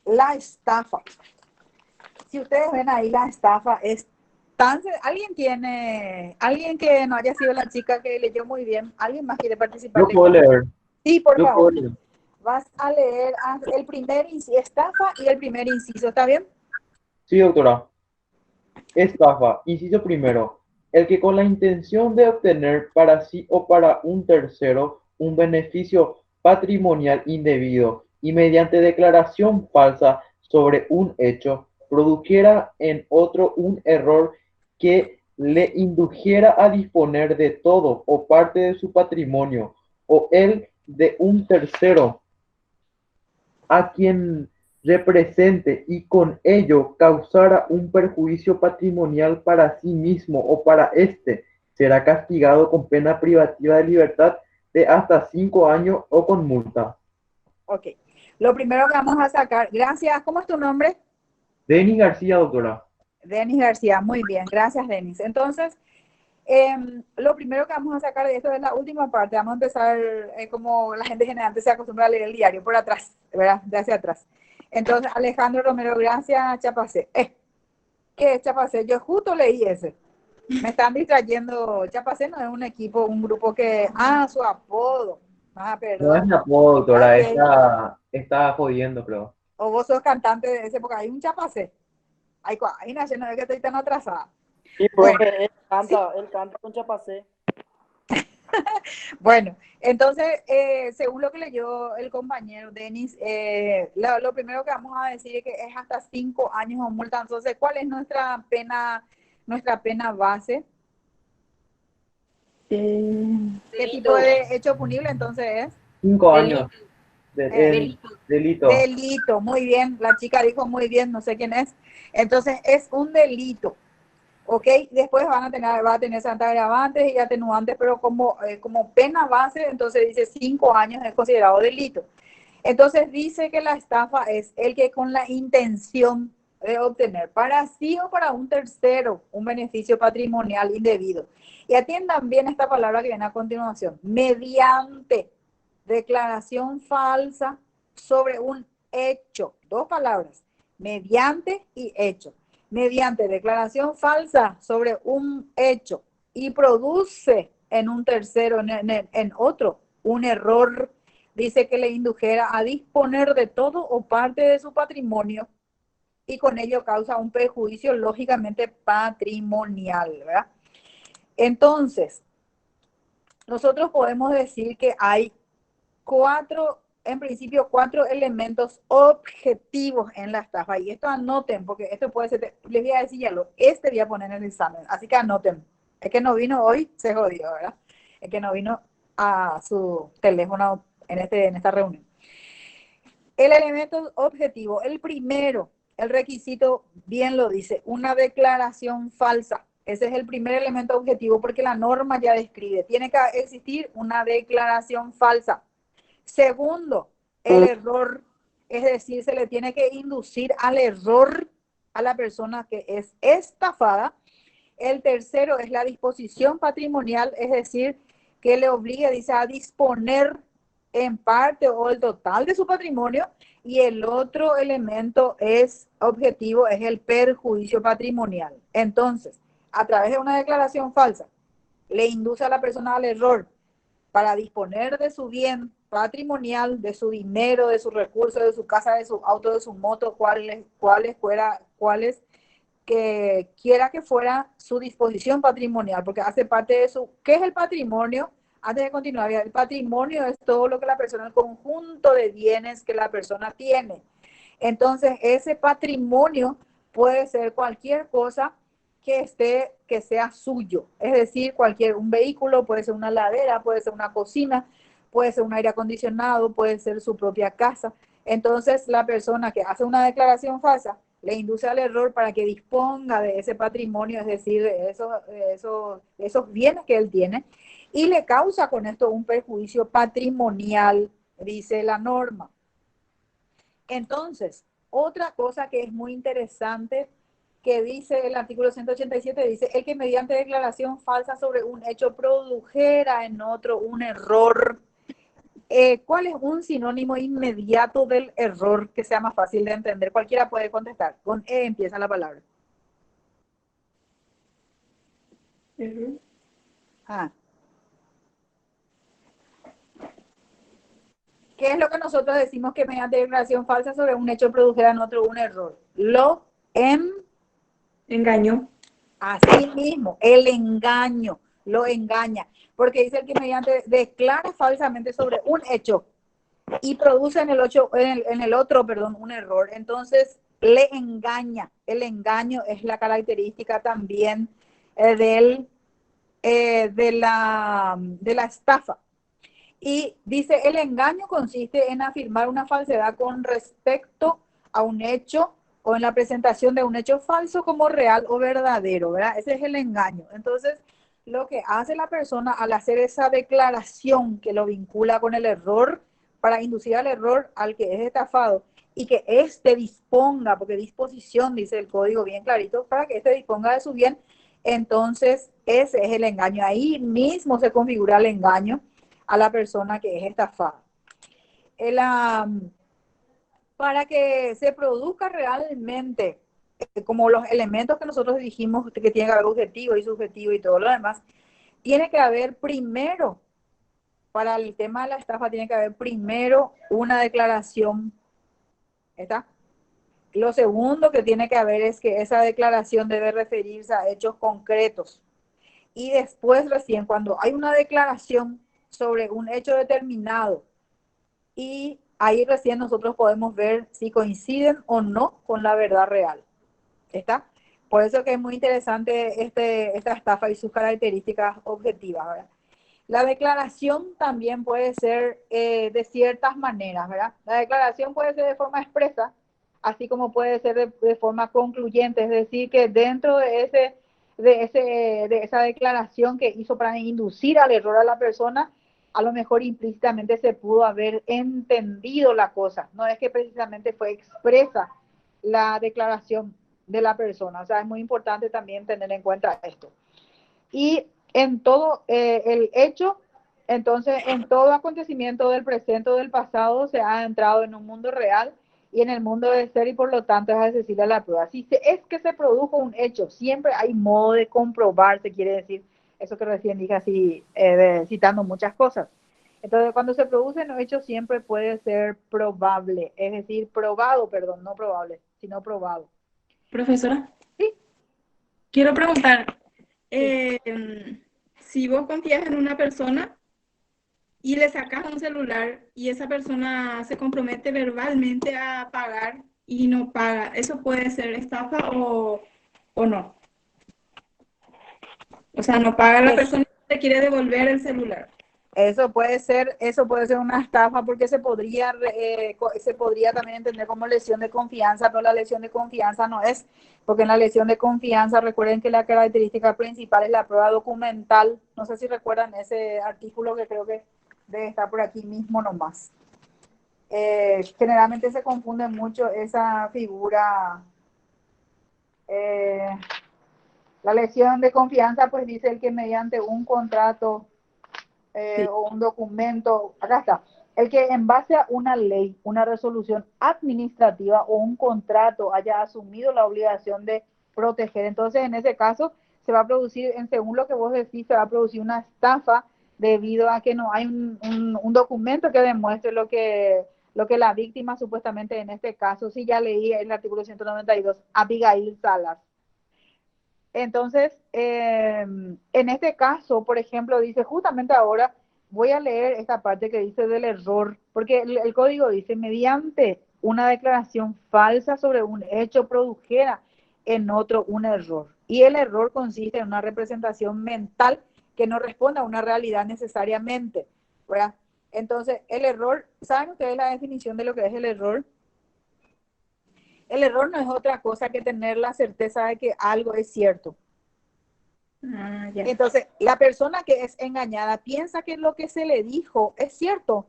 La estafa. Si ustedes ven ahí, la estafa es tan... alguien que no haya sido la chica que leyó muy bien, alguien más quiere participar? Yo puedo leer, Sí, por yo puedo favor. leer. Vas a leer el primer inciso, estafa y el primer inciso, ¿está bien? Sí, doctora. Estafa. Inciso primero. El que con la intención de obtener para sí o para un tercero un beneficio patrimonial indebido y mediante declaración falsa sobre un hecho, produjera en otro un error que le indujera a disponer de todo o parte de su patrimonio, o el de un tercero a quien represente y con ello causara un perjuicio patrimonial para sí mismo o para éste, será castigado con pena privativa de libertad de hasta 5 años o con multa. Ok. Lo primero que vamos a sacar, gracias, ¿cómo es tu nombre? Denis García, doctora. Denis García, muy bien, gracias Denis. Entonces, lo primero que vamos a sacar de esto es la última parte. Vamos a empezar como la gente generalmente se acostumbra a leer el diario, por atrás, ¿verdad? De hacia atrás. Entonces, Alejandro Romero, gracias, Chapacé. ¿Qué es Chapacé? Yo justo leí ese. Me están distrayendo. Chapacé no es un equipo, un grupo que... Ah, su apodo. Ah, No es perdón. mi apodo, doctora, Ok. está jodiendo, creo. O vos sos cantante de ese, porque hay un Chapacé. Ay, no, no es que estoy tan atrasada. Sí, Bueno, profe, sí. él canta con Chapacé. Bueno, entonces, según lo que leyó el compañero Denis, lo primero que vamos a decir es que es hasta 5 años o multa. Entonces, ¿cuál es nuestra pena base? ¿Qué tipo de hecho punible entonces es? 5 años de delito. Delito, muy bien. La chica dijo muy bien, no sé quién es. Entonces, es un delito. ¿Ok? Después va a tener agravantes y atenuantes, pero como pena base, entonces dice 5 años es considerado delito. Entonces dice que la estafa es el que con la intención de obtener para sí o para un tercero un beneficio patrimonial indebido. Y atiendan bien esta palabra que viene a continuación. Mediante declaración falsa sobre un hecho. Dos palabras. Mediante y hecho. Mediante declaración falsa sobre un hecho y produce en un tercero, en otro, un error, dice que le indujera a disponer de todo o parte de su patrimonio y con ello causa un perjuicio lógicamente patrimonial, ¿verdad? Entonces, nosotros podemos decir que hay en principio, cuatro elementos objetivos en la estafa. Y esto anoten, porque esto puede ser, les voy a decir ya voy a poner en el examen. Así que anoten. El que no vino hoy se jodió, ¿verdad? El que no vino a su teléfono en esta reunión. El elemento objetivo, el primero, el requisito, bien lo dice, una declaración falsa. Ese es el primer elemento objetivo porque la norma ya describe. Tiene que existir una declaración falsa. Segundo, el error, es decir, se le tiene que inducir al error a la persona que es estafada. El tercero es la disposición patrimonial, es decir, que le obligue, dice, a disponer en parte o el total de su patrimonio. Y el otro elemento es objetivo, es el perjuicio patrimonial. Entonces, a través de una declaración falsa, le induce a la persona al error para disponer de su bien patrimonial, de su dinero, de sus recursos, de su casa, de su auto, de su moto, cuáles que quiera que fuera su disposición patrimonial, porque hace parte de su... ¿Qué es el patrimonio? Antes de continuar, el patrimonio es todo lo que la persona, el conjunto de bienes que la persona tiene. Entonces, ese patrimonio puede ser cualquier cosa que sea suyo. Es decir, un vehículo, puede ser una ladera, puede ser una cocina, puede ser un aire acondicionado, puede ser su propia casa. Entonces, la persona que hace una declaración falsa le induce al error para que disponga de ese patrimonio, es decir, de esos bienes que él tiene, y le causa con esto un perjuicio patrimonial, dice la norma. Entonces, otra cosa que es muy interesante que dice el artículo 187, dice, el que mediante declaración falsa sobre un hecho produjera en otro un error. ¿Cuál es un sinónimo inmediato del error que sea más fácil de entender? Cualquiera puede contestar. Con E empieza la palabra. Ah. ¿Qué es lo que nosotros decimos que mediante declaración falsa sobre un hecho produjera en otro un error? Engaño. Así mismo, el engaño, lo engaña. Porque dice el que mediante declara falsamente sobre un hecho y produce en el otro, un error. Entonces, le engaña. El engaño es la característica también de la estafa. Y dice, el engaño consiste en afirmar una falsedad con respecto a un hecho o en la presentación de un hecho falso como real o verdadero, ¿verdad? Ese es el engaño. Entonces, lo que hace la persona al hacer esa declaración que lo vincula con el error, para inducir al error al que es estafado y que éste disponga, porque disposición, dice el código bien clarito, para que éste disponga de su bien, entonces ese es el engaño. Ahí mismo se configura el engaño a la persona que es estafada. Para que se produzca realmente, como los elementos que nosotros dijimos que tiene que haber objetivo y subjetivo y todo lo demás, tiene que haber primero, para el tema de la estafa, tiene que haber primero una declaración. ¿Está? Lo segundo que tiene que haber es que esa declaración debe referirse a hechos concretos. Y después recién, cuando hay una declaración sobre un hecho determinado, y ahí recién nosotros podemos ver si coinciden o no con la verdad real. ¿Está? Por eso que es muy interesante esta estafa y sus características objetivas, ¿verdad? La declaración también puede ser de ciertas maneras, ¿verdad? La declaración puede ser de forma expresa, así como puede ser de forma concluyente, es decir, que dentro de esa declaración que hizo para inducir al error a la persona, a lo mejor implícitamente se pudo haber entendido la cosa. No es que precisamente fue expresa la declaración de la persona. O sea, es muy importante también tener en cuenta esto. Y en todo el hecho, entonces, en todo acontecimiento del presente o del pasado se ha entrado en un mundo real y en el mundo de ser, y por lo tanto es accesible a la prueba. Si es que se produjo un hecho, siempre hay modo de comprobar, se quiere decir, eso que recién dije así, citando muchas cosas. Entonces, cuando se produce un hecho, siempre puede ser probable, es decir, probado, perdón, no probable, sino probado. Profesora, Sí. quiero preguntar, si vos confías en una persona y le sacas un celular y esa persona se compromete verbalmente a pagar y no paga, ¿eso puede ser estafa o no? O sea, no paga la persona y te quiere devolver el celular. Eso puede ser una estafa porque se podría también entender como lesión de confianza, pero la lesión de confianza no es, porque en la lesión de confianza recuerden que la característica principal es la prueba documental. No sé si recuerdan ese artículo que creo que debe estar por aquí mismo nomás. Generalmente se confunde mucho esa figura. eh, la lesión de confianza, pues dice el que mediante un contrato Sí. o un documento, acá está, el que en base a una ley, una resolución administrativa o un contrato haya asumido la obligación de proteger. Entonces, en ese caso, se va a producir, según lo que vos decís, se va a producir una estafa debido a que no hay un documento que demuestre lo que la víctima supuestamente en este caso, sí ya leí el artículo 192, Abigail Salas. Entonces, en este caso, por ejemplo, dice justamente ahora, voy a leer esta parte que dice del error, porque el código dice, mediante una declaración falsa sobre un hecho produjera en otro un error. Y el error consiste en una representación mental que no responde a una realidad necesariamente, ¿verdad? Entonces, el error, ¿saben ustedes la definición de lo que es el error? El error no es otra cosa que tener la certeza de que algo es cierto. Ya. Entonces, la persona que es engañada piensa que lo que se le dijo es cierto.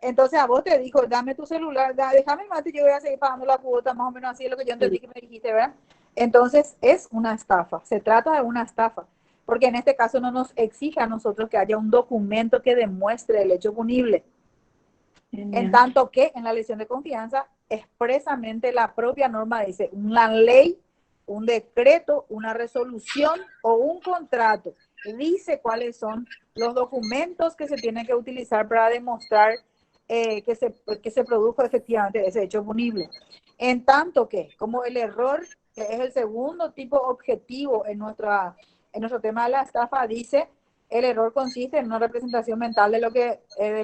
Entonces, a vos te dijo, dame tu celular, déjame el mate, yo voy a seguir pagando la cuota, más o menos así es lo que yo entendí que me dijiste, ¿verdad? Entonces, es una estafa, se trata de una estafa, porque en este caso no nos exige a nosotros que haya un documento que demuestre el hecho punible. En tanto que en la lesión de confianza, expresamente la propia norma dice, una ley, un decreto, una resolución o un contrato dice cuáles son los documentos que se tienen que utilizar para demostrar que se produjo efectivamente ese hecho punible. En tanto que, como el error, que es el segundo tipo objetivo en nuestro tema de la estafa, dice, el error consiste en una representación mental de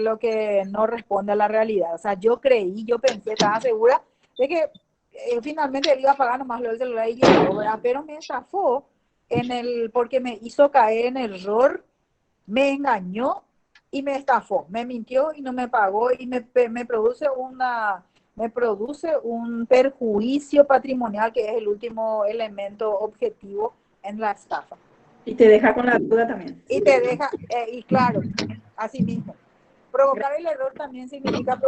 lo que no responde a la realidad. O sea, yo pensé, estaba segura de que finalmente él iba a pagar nomás lo del celular y llegó, ¿verdad? Pero me estafó porque me hizo caer en error, me engañó y me estafó, me mintió y no me pagó y me produce un perjuicio patrimonial que es el último elemento objetivo en la estafa. Y te deja con la duda también. Y te deja, y claro, así mismo. Provocar el error también significa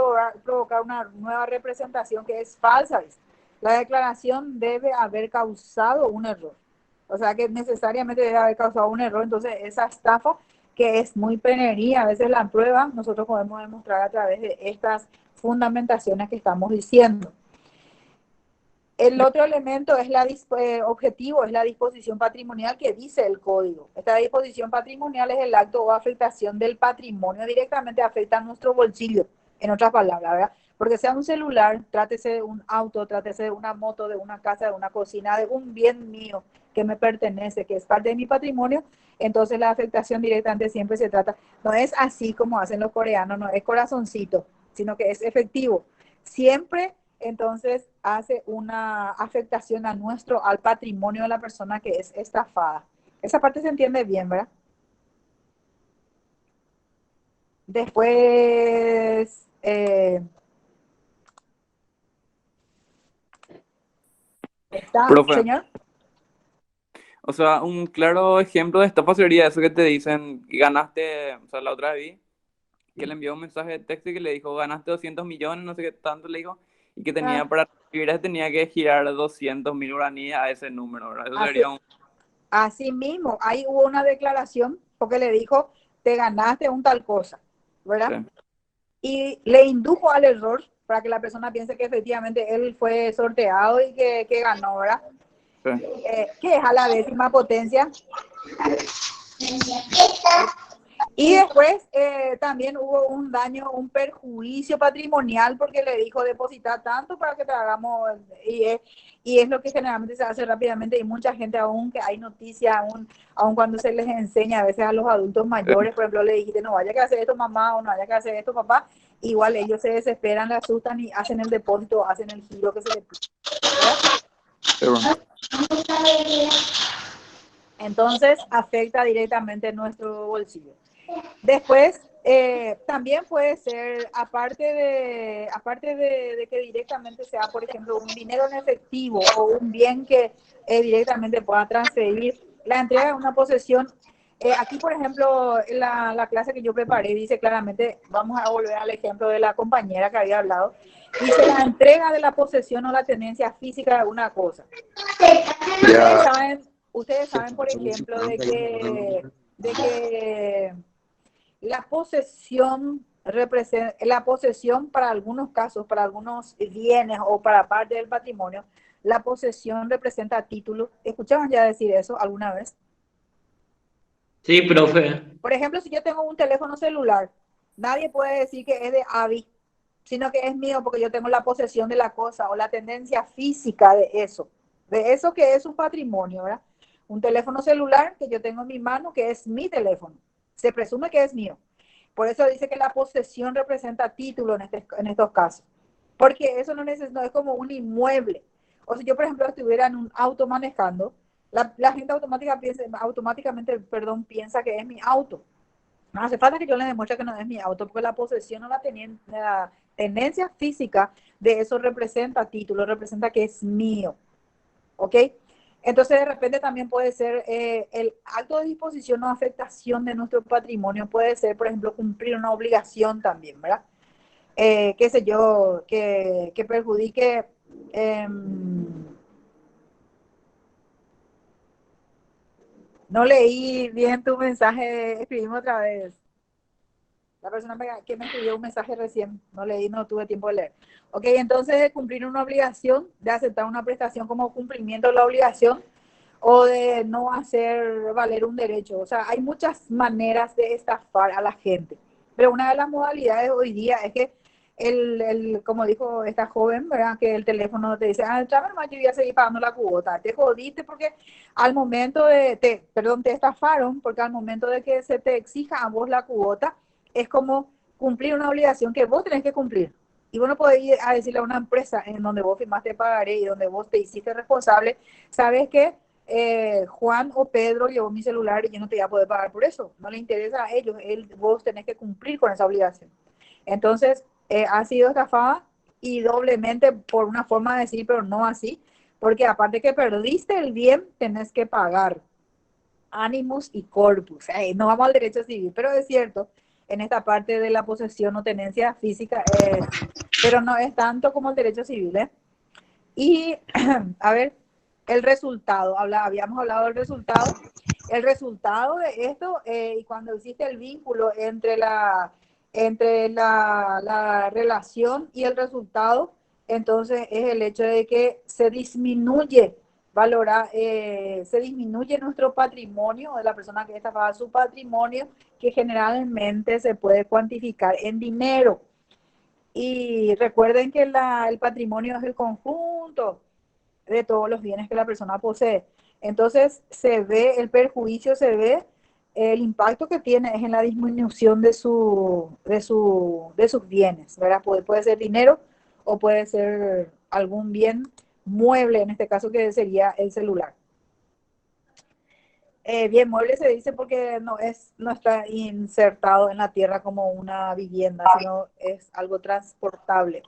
provocar una nueva representación que es falsa. ¿Ves? La declaración debe haber causado un error. O sea que necesariamente debe haber causado un error. Entonces, esa estafa que es muy penería, a veces la prueba, nosotros podemos demostrar a través de estas fundamentaciones que estamos diciendo. El otro elemento es objetivo, es la disposición patrimonial que dice el código. Esta disposición patrimonial es el acto o afectación del patrimonio, directamente afecta a nuestro bolsillo, en otras palabras, ¿verdad? Porque sea un celular, trátese de un auto, trátese de una moto, de una casa, de una cocina, de un bien mío que me pertenece, que es parte de mi patrimonio, entonces la afectación directamente siempre se trata, no es así como hacen los coreanos, no es corazoncito, sino que es efectivo. Siempre entonces hace una afectación al patrimonio de la persona que es estafada. Esa parte se entiende bien, ¿verdad? Después, está, Profe, señor. o sea, un claro ejemplo de estafa sería eso que te dicen, que ganaste, o sea, la otra vez vi que le envió un mensaje de texto y que le dijo, ganaste 200 millones, no sé qué tanto le dijo, y que tenía Ah, para recibir eso tenía que girar 200.000 guaraníes a ese número, ¿verdad? Eso así, sería un... así mismo, ahí hubo una declaración porque le dijo, te ganaste un tal cosa, ¿verdad? Sí, Y le indujo al error para que la persona piense que efectivamente él fue sorteado y que ganó, ¿verdad? sí. Que es a la 10ª potencia. Y después también hubo un daño, un perjuicio patrimonial porque le dijo depositar tanto para que te hagamos, y es lo que generalmente se hace rápidamente y mucha gente aún que hay noticias, aún cuando se les enseña a veces a los adultos mayores, por ejemplo, le dijiste no vaya que hacer esto mamá o no vaya que hacer esto papá, igual ellos se desesperan, le asustan y hacen el depósito, hacen el giro que se les pide, ¿verdad? Entonces afecta directamente nuestro bolsillo. Después, también puede ser, aparte de que directamente sea, por ejemplo, un dinero en efectivo o un bien que directamente pueda transferir, la entrega de una posesión. Aquí, por ejemplo, en la clase que yo preparé dice claramente, vamos a volver al ejemplo de la compañera que había hablado, dice la entrega de la posesión o la tenencia física de alguna cosa. Ustedes saben, por ejemplo, de que la posesión para algunos casos, para algunos bienes o para parte del patrimonio, la posesión representa título. ¿Escuchaban ya decir eso alguna vez? Sí, profe. Por ejemplo, si yo tengo un teléfono celular, nadie puede decir que es de Avi, sino que es mío porque yo tengo la posesión de la cosa o la tendencia física de eso que es un patrimonio, ¿verdad? Un teléfono celular que yo tengo en mi mano, que es mi teléfono, se presume que es mío. Por eso dice que la posesión representa título en estos casos, porque eso no es como un inmueble. O si yo, por ejemplo, estuviera en un auto manejando, la gente automáticamente piensa que es mi auto. No hace falta que yo le demuestre que no es mi auto, porque la posesión o la tenencia física de eso representa título, representa que es mío. ¿Ok? Entonces, de repente también puede ser el acto de disposición o afectación de nuestro patrimonio, puede ser, por ejemplo, cumplir una obligación también, ¿verdad? Qué sé yo, que perjudique. No leí bien tu mensaje, escribimos otra vez. La persona que me escribió un mensaje recién, no leí, no tuve tiempo de leer. Ok, entonces de cumplir una obligación, de aceptar una prestación como cumplimiento de la obligación o de no hacer valer un derecho. O sea, hay muchas maneras de estafar a la gente. Pero una de las modalidades hoy día es que como dijo esta joven, ¿verdad? Que el teléfono te dice, tráeme nomás, yo voy a seguir pagando la cuota. Te jodiste porque al momento te estafaron porque al momento de que se te exija a vos la cuota, es como cumplir una obligación que vos tenés que cumplir. Y vos no podés ir a decirle a una empresa en donde vos firmaste pagaré y donde vos te hiciste responsable, sabes que Juan o Pedro llevó mi celular y yo no te voy a poder pagar por eso. No le interesa a ellos, vos tenés que cumplir con esa obligación. Entonces, ha sido estafada y doblemente por una forma de decir, pero no así, porque aparte que perdiste el bien, tenés que pagar animus y corpus. No vamos al derecho civil, pero es cierto, en esta parte de la posesión o tenencia física, pero no es tanto como el derecho civil. Y, a ver, el resultado, habíamos hablado del resultado. El resultado de esto, y cuando hiciste el vínculo entre la relación y el resultado, entonces es el hecho de que se disminuye nuestro patrimonio de la persona que estafaba, su patrimonio, que generalmente se puede cuantificar en dinero. Y recuerden que el patrimonio es el conjunto de todos los bienes que la persona posee. Entonces el perjuicio se ve, el impacto que tiene es en la disminución de sus bienes, ¿verdad? Puede ser dinero o puede ser algún bien mueble, en este caso que sería el celular. Bien mueble se dice porque no está insertado en la tierra como una vivienda, sino es algo transportable.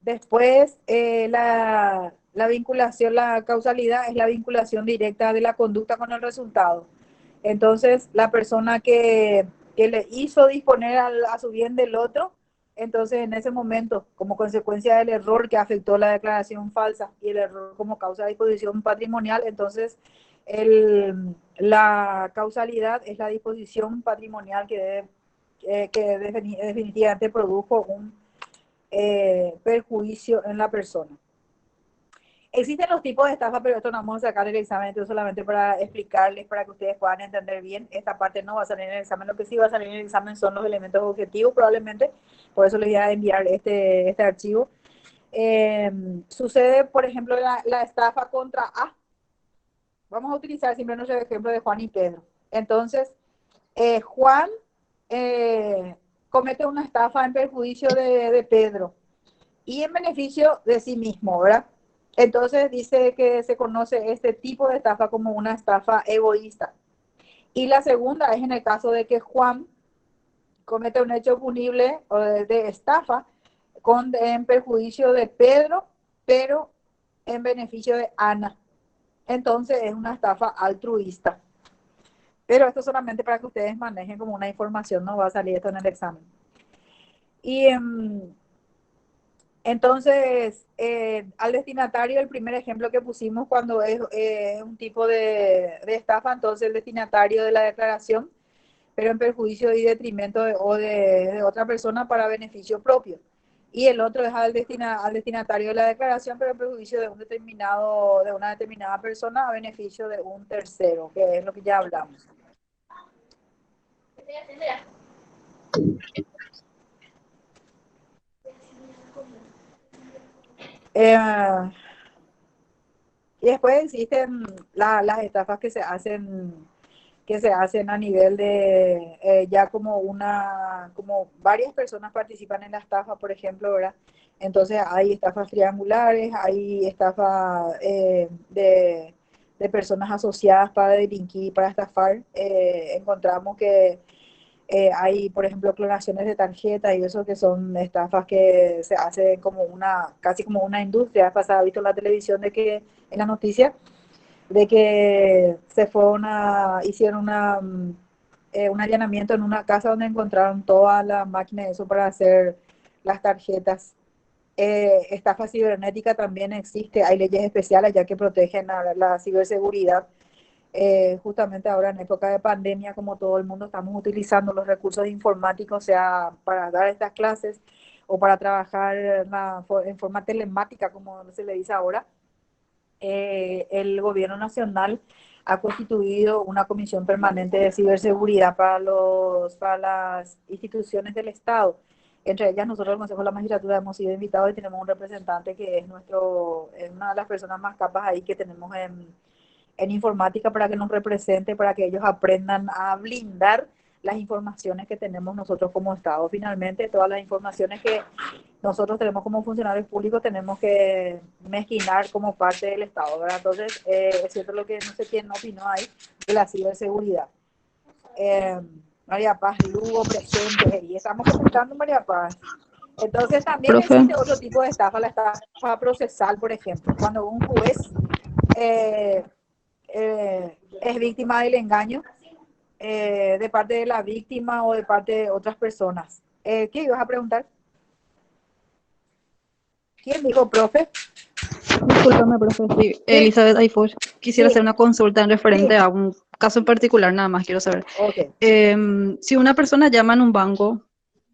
Después, la vinculación, la causalidad es la vinculación directa de la conducta con el resultado. Entonces, la persona que le hizo disponer a su bien del otro, entonces en ese momento, como consecuencia del error que afectó la declaración falsa y el error como causa de disposición patrimonial, entonces la causalidad es la disposición patrimonial que definitivamente produjo un perjuicio en la persona. Existen los tipos de estafa, pero esto no vamos a sacar del examen, entonces solamente para explicarles, para que ustedes puedan entender bien. Esta parte no va a salir en el examen, lo que sí va a salir en el examen son los elementos objetivos probablemente, por eso les voy a enviar este archivo. Sucede, por ejemplo, la estafa contra A. Vamos a utilizar simplemente el ejemplo de Juan y Pedro. Entonces, Juan comete una estafa en perjuicio de Pedro y en beneficio de sí mismo, ¿verdad? Entonces dice que se conoce este tipo de estafa como una estafa egoísta. Y la segunda es en el caso de que Juan comete un hecho punible o de estafa en perjuicio de Pedro, pero en beneficio de Ana. Entonces es una estafa altruista. Pero esto solamente para que ustedes manejen como una información, no va a salir esto en el examen. Y entonces, al destinatario, el primer ejemplo que pusimos cuando es un tipo de estafa, entonces el destinatario de la declaración, pero en perjuicio y detrimento de otra persona para beneficio propio. Y el otro es al destinatario de la declaración, pero en perjuicio de de una determinada persona a beneficio de un tercero, que es lo que ya hablamos. Y después existen las estafas que se hacen a nivel de ya como varias personas participan en la estafa, por ejemplo, ¿verdad? Entonces hay estafas triangulares, hay estafas de personas asociadas para delinquir, para estafar. Encontramos que hay, por ejemplo, clonaciones de tarjetas y eso que son estafas que se hacen como casi como una industria. La pasada, visto en la televisión de que, en la noticia, de que hicieron un allanamiento en una casa donde encontraron toda la máquina de eso para hacer las tarjetas. Estafa cibernética también existe, hay leyes especiales ya que protegen a la ciberseguridad. Justamente ahora en época de pandemia, como todo el mundo estamos utilizando los recursos informáticos, sea para dar estas clases o para trabajar en forma telemática, como se le dice ahora. El gobierno nacional ha constituido una comisión permanente de ciberseguridad para las instituciones del Estado. Entre ellas, nosotros, el Consejo de la Magistratura, hemos sido invitados y tenemos un representante que es una de las personas más capas ahí que tenemos en informática para que nos represente, para que ellos aprendan a blindar las informaciones que tenemos nosotros como Estado. Finalmente, todas las informaciones que nosotros tenemos como funcionarios públicos tenemos que mezquinar como parte del Estado, ¿verdad? Entonces, es cierto lo que no sé quién opinó ahí de la ciberseguridad. María Paz Lugo presente, y estamos comentando, María Paz. Entonces, también Profe, existe otro tipo de estafa, la estafa procesal, por ejemplo, cuando un juez eh, es víctima del engaño de parte de la víctima o de parte de otras personas. ¿Qué ibas a preguntar? ¿Quién dijo, profe? discúlpame, profe. Sí, Sí, Elizabeth Aifuch. Quisiera sí, hacer una consulta en referente sí. a un caso en particular, nada más quiero saber. Ok. Si una persona llama en un banco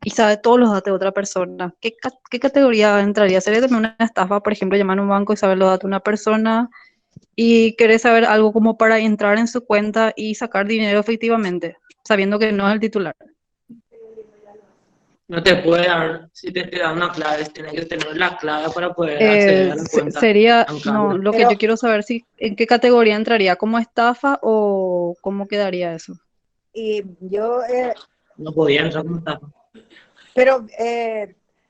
y sabe todos los datos de otra persona, ¿qué categoría entraría? ¿Sería también una estafa, por ejemplo, llamar a un banco y saber los datos de una persona y querer saber algo como para entrar en su cuenta y sacar dinero efectivamente, sabiendo que no es el titular? No te puede dar, si te da una clave, tienes que tener la clave para poder acceder a la cuenta Sería, no, bancaria. lo que Pero, yo quiero saber si en qué categoría entraría, como estafa o cómo quedaría eso. y yo, No podía entrar como estafa. pero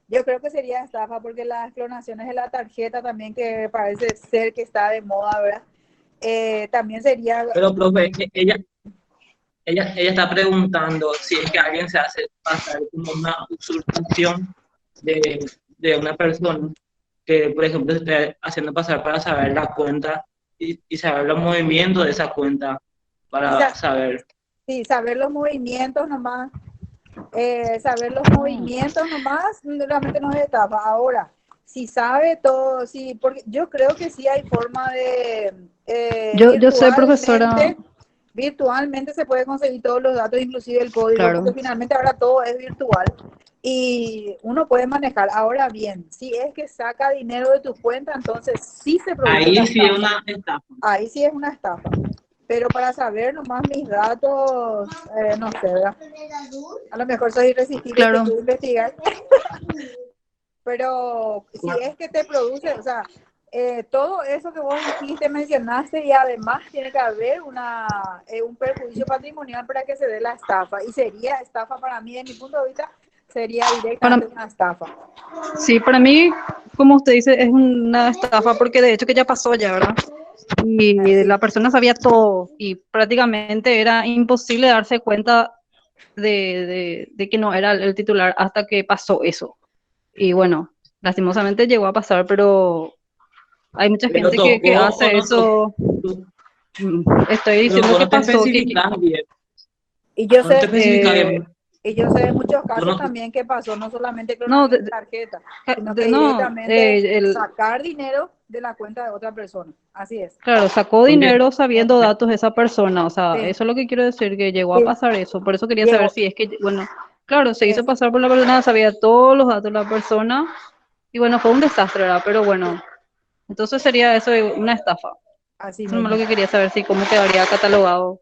yo creo que sería estafa porque las clonaciones de la tarjeta también, que parece ser que está de moda, ¿verdad? También sería, Pero, profe, ella está preguntando si es que alguien se hace pasar como una usurpación de una persona que, por ejemplo, se esté haciendo pasar para saber la cuenta y saber los movimientos de esa cuenta para quizás, saber. sí, saber los movimientos nomás. Saber los movimientos nomás realmente no es estafa. Ahora, si sabe todo, sí, porque yo creo que sí hay forma de Yo sé, profesora, virtualmente se puede conseguir todos los datos, inclusive el código, porque claro. finalmente ahora todo es virtual y uno puede manejar. Ahora bien, si es que saca dinero de tu cuenta, entonces sí se produce una Ahí sí es estafa. una estafa. Ahí sí es una estafa. Pero para saber nomás mis datos, no sé, ¿verdad? A lo mejor soy irresistible y te Claro, quiero investigar, pero si es que te produce, o sea, todo eso que vos dijiste, mencionaste, y además tiene que haber un perjuicio patrimonial para que se dé la estafa. Y sería estafa para mí, de mi punto de vista, sería Para, directamente una estafa. sí, para mí, como usted dice, es una estafa porque de hecho que ya pasó ya, ¿verdad? Y Sí, la persona sabía todo y prácticamente era imposible darse cuenta de que no era el titular hasta que pasó eso. Y bueno, lastimosamente llegó a pasar, pero hay mucha Pero gente que tocó o hace no eso. tocó, Estoy pero diciendo vos que no te pasó, especificás bien, y yo vos no te sé, especificás bien, y yo sé de muchos vos casos no, también que pasó, no solamente no, clonación de tarjeta, sino que no, directamente sacar dinero de la cuenta de otra persona. Así es. claro, sacó porque dinero sabiendo datos de esa persona, o sea, Sí, eso es lo que quiero decir, que llegó a sí, pasar eso, por eso quería saber llegó. si es que, bueno, claro, se hizo Es pasar por la persona, sabía todos los datos de la persona, y bueno, fue un desastre, ¿verdad? Pero bueno, entonces sería eso una estafa. así Eso es lo mismo. que quería saber, si cómo quedaría catalogado.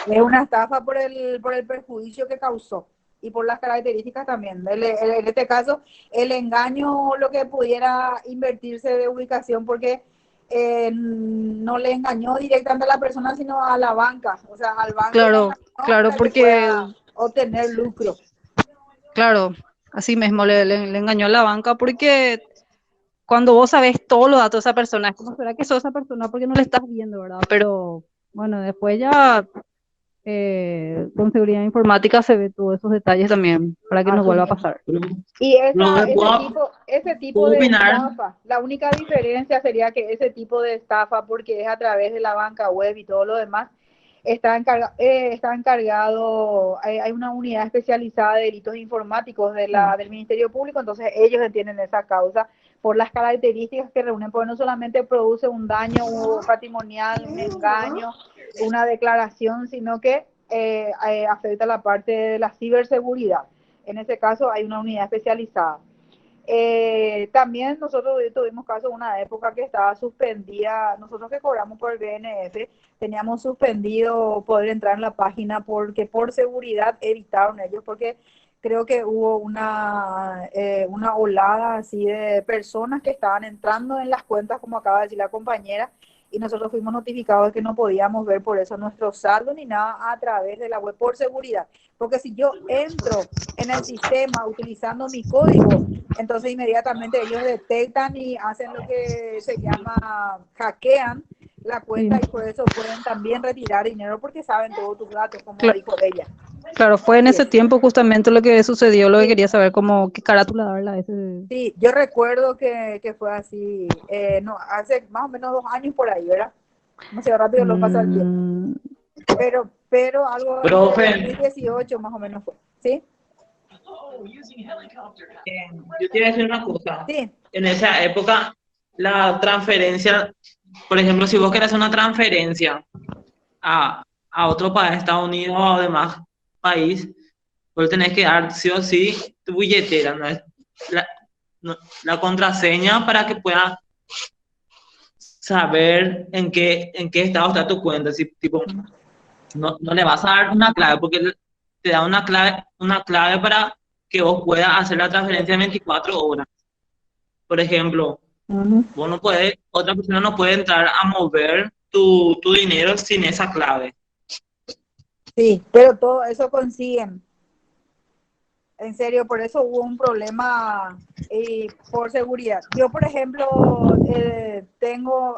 Es una estafa por el perjuicio que causó y por las características también. En este caso, el engaño, lo que pudiera invertirse de ubicación, porque no le engañó directamente a la persona, sino a la banca. O sea, al banco le Claro, engañó claro, para que porque, pueda obtener lucro. claro, así mismo le engañó a la banca, porque cuando vos sabés todos los datos de esa persona, es como será que sos esa persona porque no le estás viendo, ¿verdad? Pero bueno, después ya con seguridad informática se ve todos esos detalles también para que no Así vuelva a mismo. pasar. pero, Y pero ese tipo puedo de opinar, estafa, la única diferencia sería que ese tipo de estafa, porque es a través de la banca web y todo lo demás, está encargado, hay una unidad especializada de delitos informáticos del Ministerio Público, entonces ellos entienden esa causa por las características que reúnen, porque no solamente produce un daño patrimonial, un engaño, una declaración, sino que afecta la parte de la ciberseguridad. En ese caso hay una unidad especializada. También nosotros tuvimos caso de una época que estaba suspendida, nosotros que cobramos por el BNF, teníamos suspendido poder entrar en la página porque por seguridad evitaron ellos, porque creo que hubo una olada así de personas que estaban entrando en las cuentas, como acaba de decir la compañera, y nosotros fuimos notificados de que no podíamos ver por eso nuestro saldo ni nada a través de la web por seguridad. Porque si yo entro en el sistema utilizando mi código, entonces inmediatamente ellos detectan y hacen lo que se llama hackean la Sí. cuenta y por eso pueden también retirar dinero porque saben todos tus datos, como Cla- dijo ella. claro, fue en Así ese es. tiempo justamente lo que sucedió, lo que Sí, quería saber, como qué carátula darle a ese. sí, yo recuerdo que fue así, no, hace más o menos 2 años por ahí, ¿verdad? No sé, rápido lo pasa el tiempo. Mm, Pero algo entre profe, 2018 más o menos fue. ¿Sí? yo te voy a decir una cosa, Sí. en esa época la transferencia, por ejemplo, si vos querés hacer una transferencia a otro país, Estados Unidos o demás país, vos tenés que dar sí o sí tu billetera, ¿no? La, la contraseña para que puedas saber en qué estado está tu cuenta. Si, tipo, no le vas a dar una clave, porque te da una clave para que vos puedas hacer la transferencia en 24 horas. Por ejemplo, Uh-huh. otra persona no puede entrar a mover tu dinero sin esa clave. Sí, pero todo eso consiguen. En serio, por eso hubo un problema por seguridad. Yo, por ejemplo,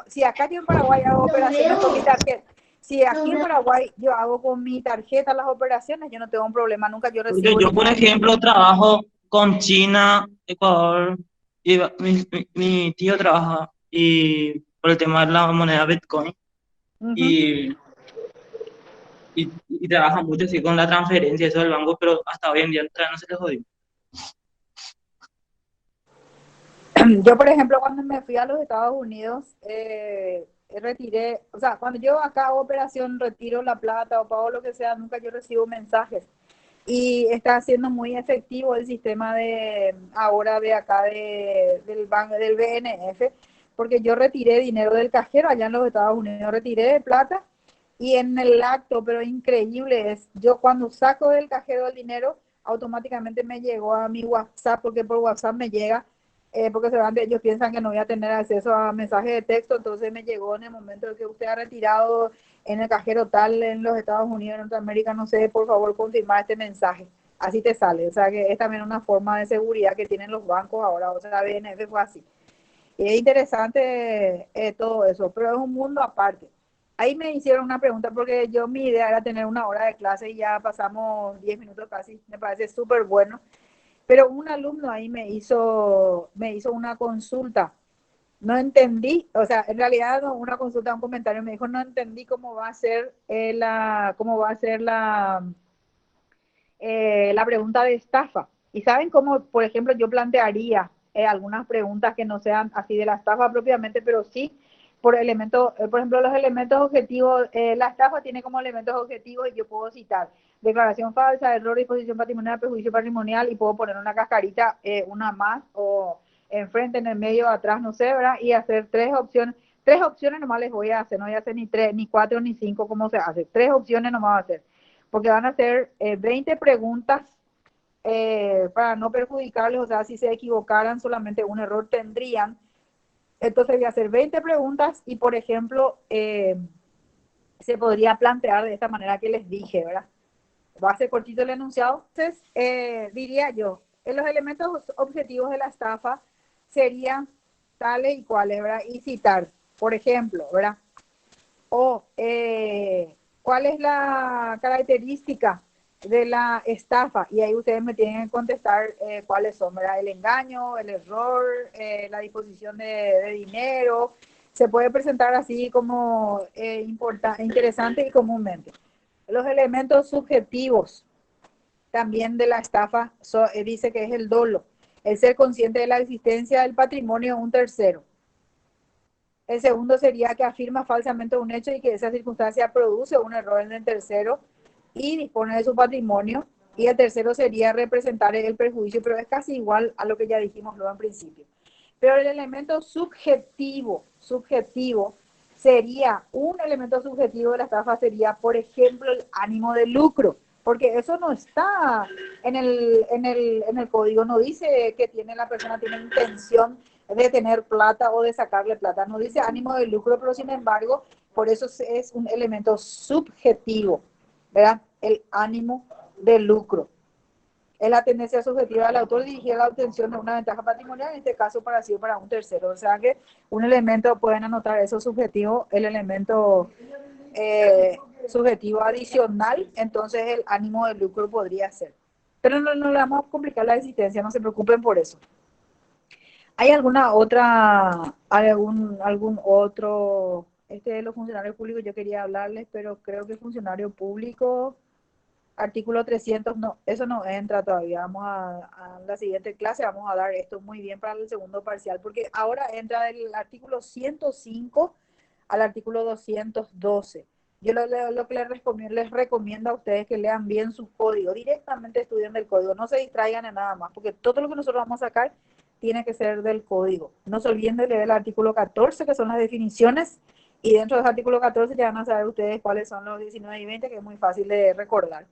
si acá yo en Paraguay hago operaciones con mi tarjeta, si aquí en Paraguay yo hago con mi tarjeta las operaciones, yo no tengo un problema, nunca yo Porque recibo yo, por dinero. ejemplo, trabajo con China, Ecuador, y mi tío trabaja y por el tema de la moneda Bitcoin Uh-huh. y, y trabaja mucho así con la transferencia eso del banco, pero hasta hoy en día todavía no se les jodió. Yo, por ejemplo, cuando me fui a los Estados Unidos, retiré, o sea, cuando yo acá hago operación, retiro la plata o pago lo que sea, nunca yo recibo mensajes. Y está siendo muy efectivo el sistema de ahora de acá del banco del BNF, porque yo retiré dinero del cajero allá en los Estados Unidos, retiré plata y en el acto, pero increíble es, yo cuando saco del cajero el dinero, automáticamente me llegó a mi WhatsApp, porque por WhatsApp me llega, porque seguramente ellos piensan que no voy a tener acceso a mensajes de texto, entonces me llegó en el momento de que usted ha retirado en el cajero tal en los Estados Unidos, en Norteamérica, no sé, por favor confirmar este mensaje. así te sale. O sea que es también una forma de seguridad que tienen los bancos ahora, o sea, BNF fue así. Y es interesante todo eso, pero es un mundo aparte. Ahí me hicieron una pregunta porque yo mi idea era tener una hora de clase y ya pasamos 10 minutos casi, me parece súper bueno. Pero un alumno ahí me hizo una consulta. No entendí, o sea, en realidad no, una consulta, un comentario, me dijo, no entendí cómo va a ser cómo va a ser la pregunta de estafa. Y saben cómo, por ejemplo, yo plantearía algunas preguntas que no sean así de la estafa propiamente, pero sí por elementos, por ejemplo, los elementos objetivos, la estafa tiene como elementos objetivos y yo puedo citar declaración falsa, error, disposición patrimonial, perjuicio patrimonial y puedo poner una cascarita, una más o enfrente, en el medio, atrás, no sé, ¿verdad? Y hacer tres opciones nomás les voy a hacer, no voy a hacer ni tres, ni cuatro, ni cinco, como se hace, tres opciones nomás va a hacer porque van a hacer 20 preguntas para no perjudicarles, o sea, si se equivocaran solamente un error tendrían. Entonces voy a hacer 20 preguntas y, por ejemplo, se podría plantear de esta manera que les dije, ¿verdad? Va a ser cortito el enunciado. Entonces, diría yo, los elementos objetivos de la estafa serían tales y cuales, ¿verdad? Y citar, por ejemplo, ¿verdad? O cuál es la característica de la estafa, y ahí ustedes me tienen que contestar cuáles son, ¿verdad? El engaño, el error, la disposición de dinero, se puede presentar así como interesante y comúnmente. Los elementos subjetivos también de la estafa dice que es el dolo, el ser consciente de la existencia del patrimonio de un tercero. El segundo sería que afirma falsamente un hecho y que esa circunstancia produce un error en el tercero y dispone de su patrimonio. Y el tercero sería representar el perjuicio, pero es casi igual a lo que ya dijimos luego en principio. Pero el elemento subjetivo sería, un elemento subjetivo de la estafa sería, por ejemplo, el ánimo de lucro, porque eso no está en el código, no dice que la persona tiene intención de tener plata o de sacarle plata, no dice ánimo de lucro, pero sin embargo, por eso es un elemento subjetivo, ¿verdad? El ánimo de lucro. Es la tendencia subjetiva del autor dirigida a la obtención de una ventaja patrimonial, en este caso para sí o para un tercero. O sea que un elemento, pueden anotar eso subjetivo, el elemento subjetivo adicional, entonces el ánimo de lucro podría ser. Pero no le vamos a complicar la existencia, no se preocupen por eso. ¿Hay alguna otra, algún otro, de los funcionarios públicos yo quería hablarles, pero creo que funcionario público, artículo 300, no, eso no entra todavía. Vamos a la siguiente clase, vamos a dar esto muy bien para el segundo parcial, porque ahora entra del artículo 105 al artículo 212. Yo lo que les recomiendo a ustedes que lean bien su código, directamente estudien del código, no se distraigan en nada más, porque todo lo que nosotros vamos a sacar tiene que ser del código. No se olviden de leer el artículo 14, que son las definiciones, y dentro del artículo 14 ya van a saber ustedes cuáles son los 19 y 20, que es muy fácil de recordar.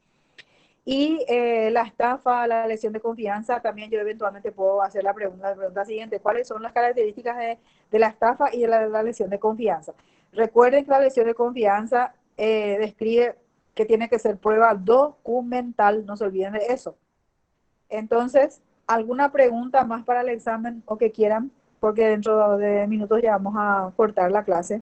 Y la estafa, la lesión de confianza, también yo eventualmente puedo hacer la pregunta siguiente: ¿cuáles son las características de la estafa y de la lesión de confianza? Recuerden que la lesión de confianza describe que tiene que ser prueba documental, no se olviden de eso. Entonces, ¿alguna pregunta más para el examen o que quieran? Porque dentro de minutos ya vamos a cortar la clase.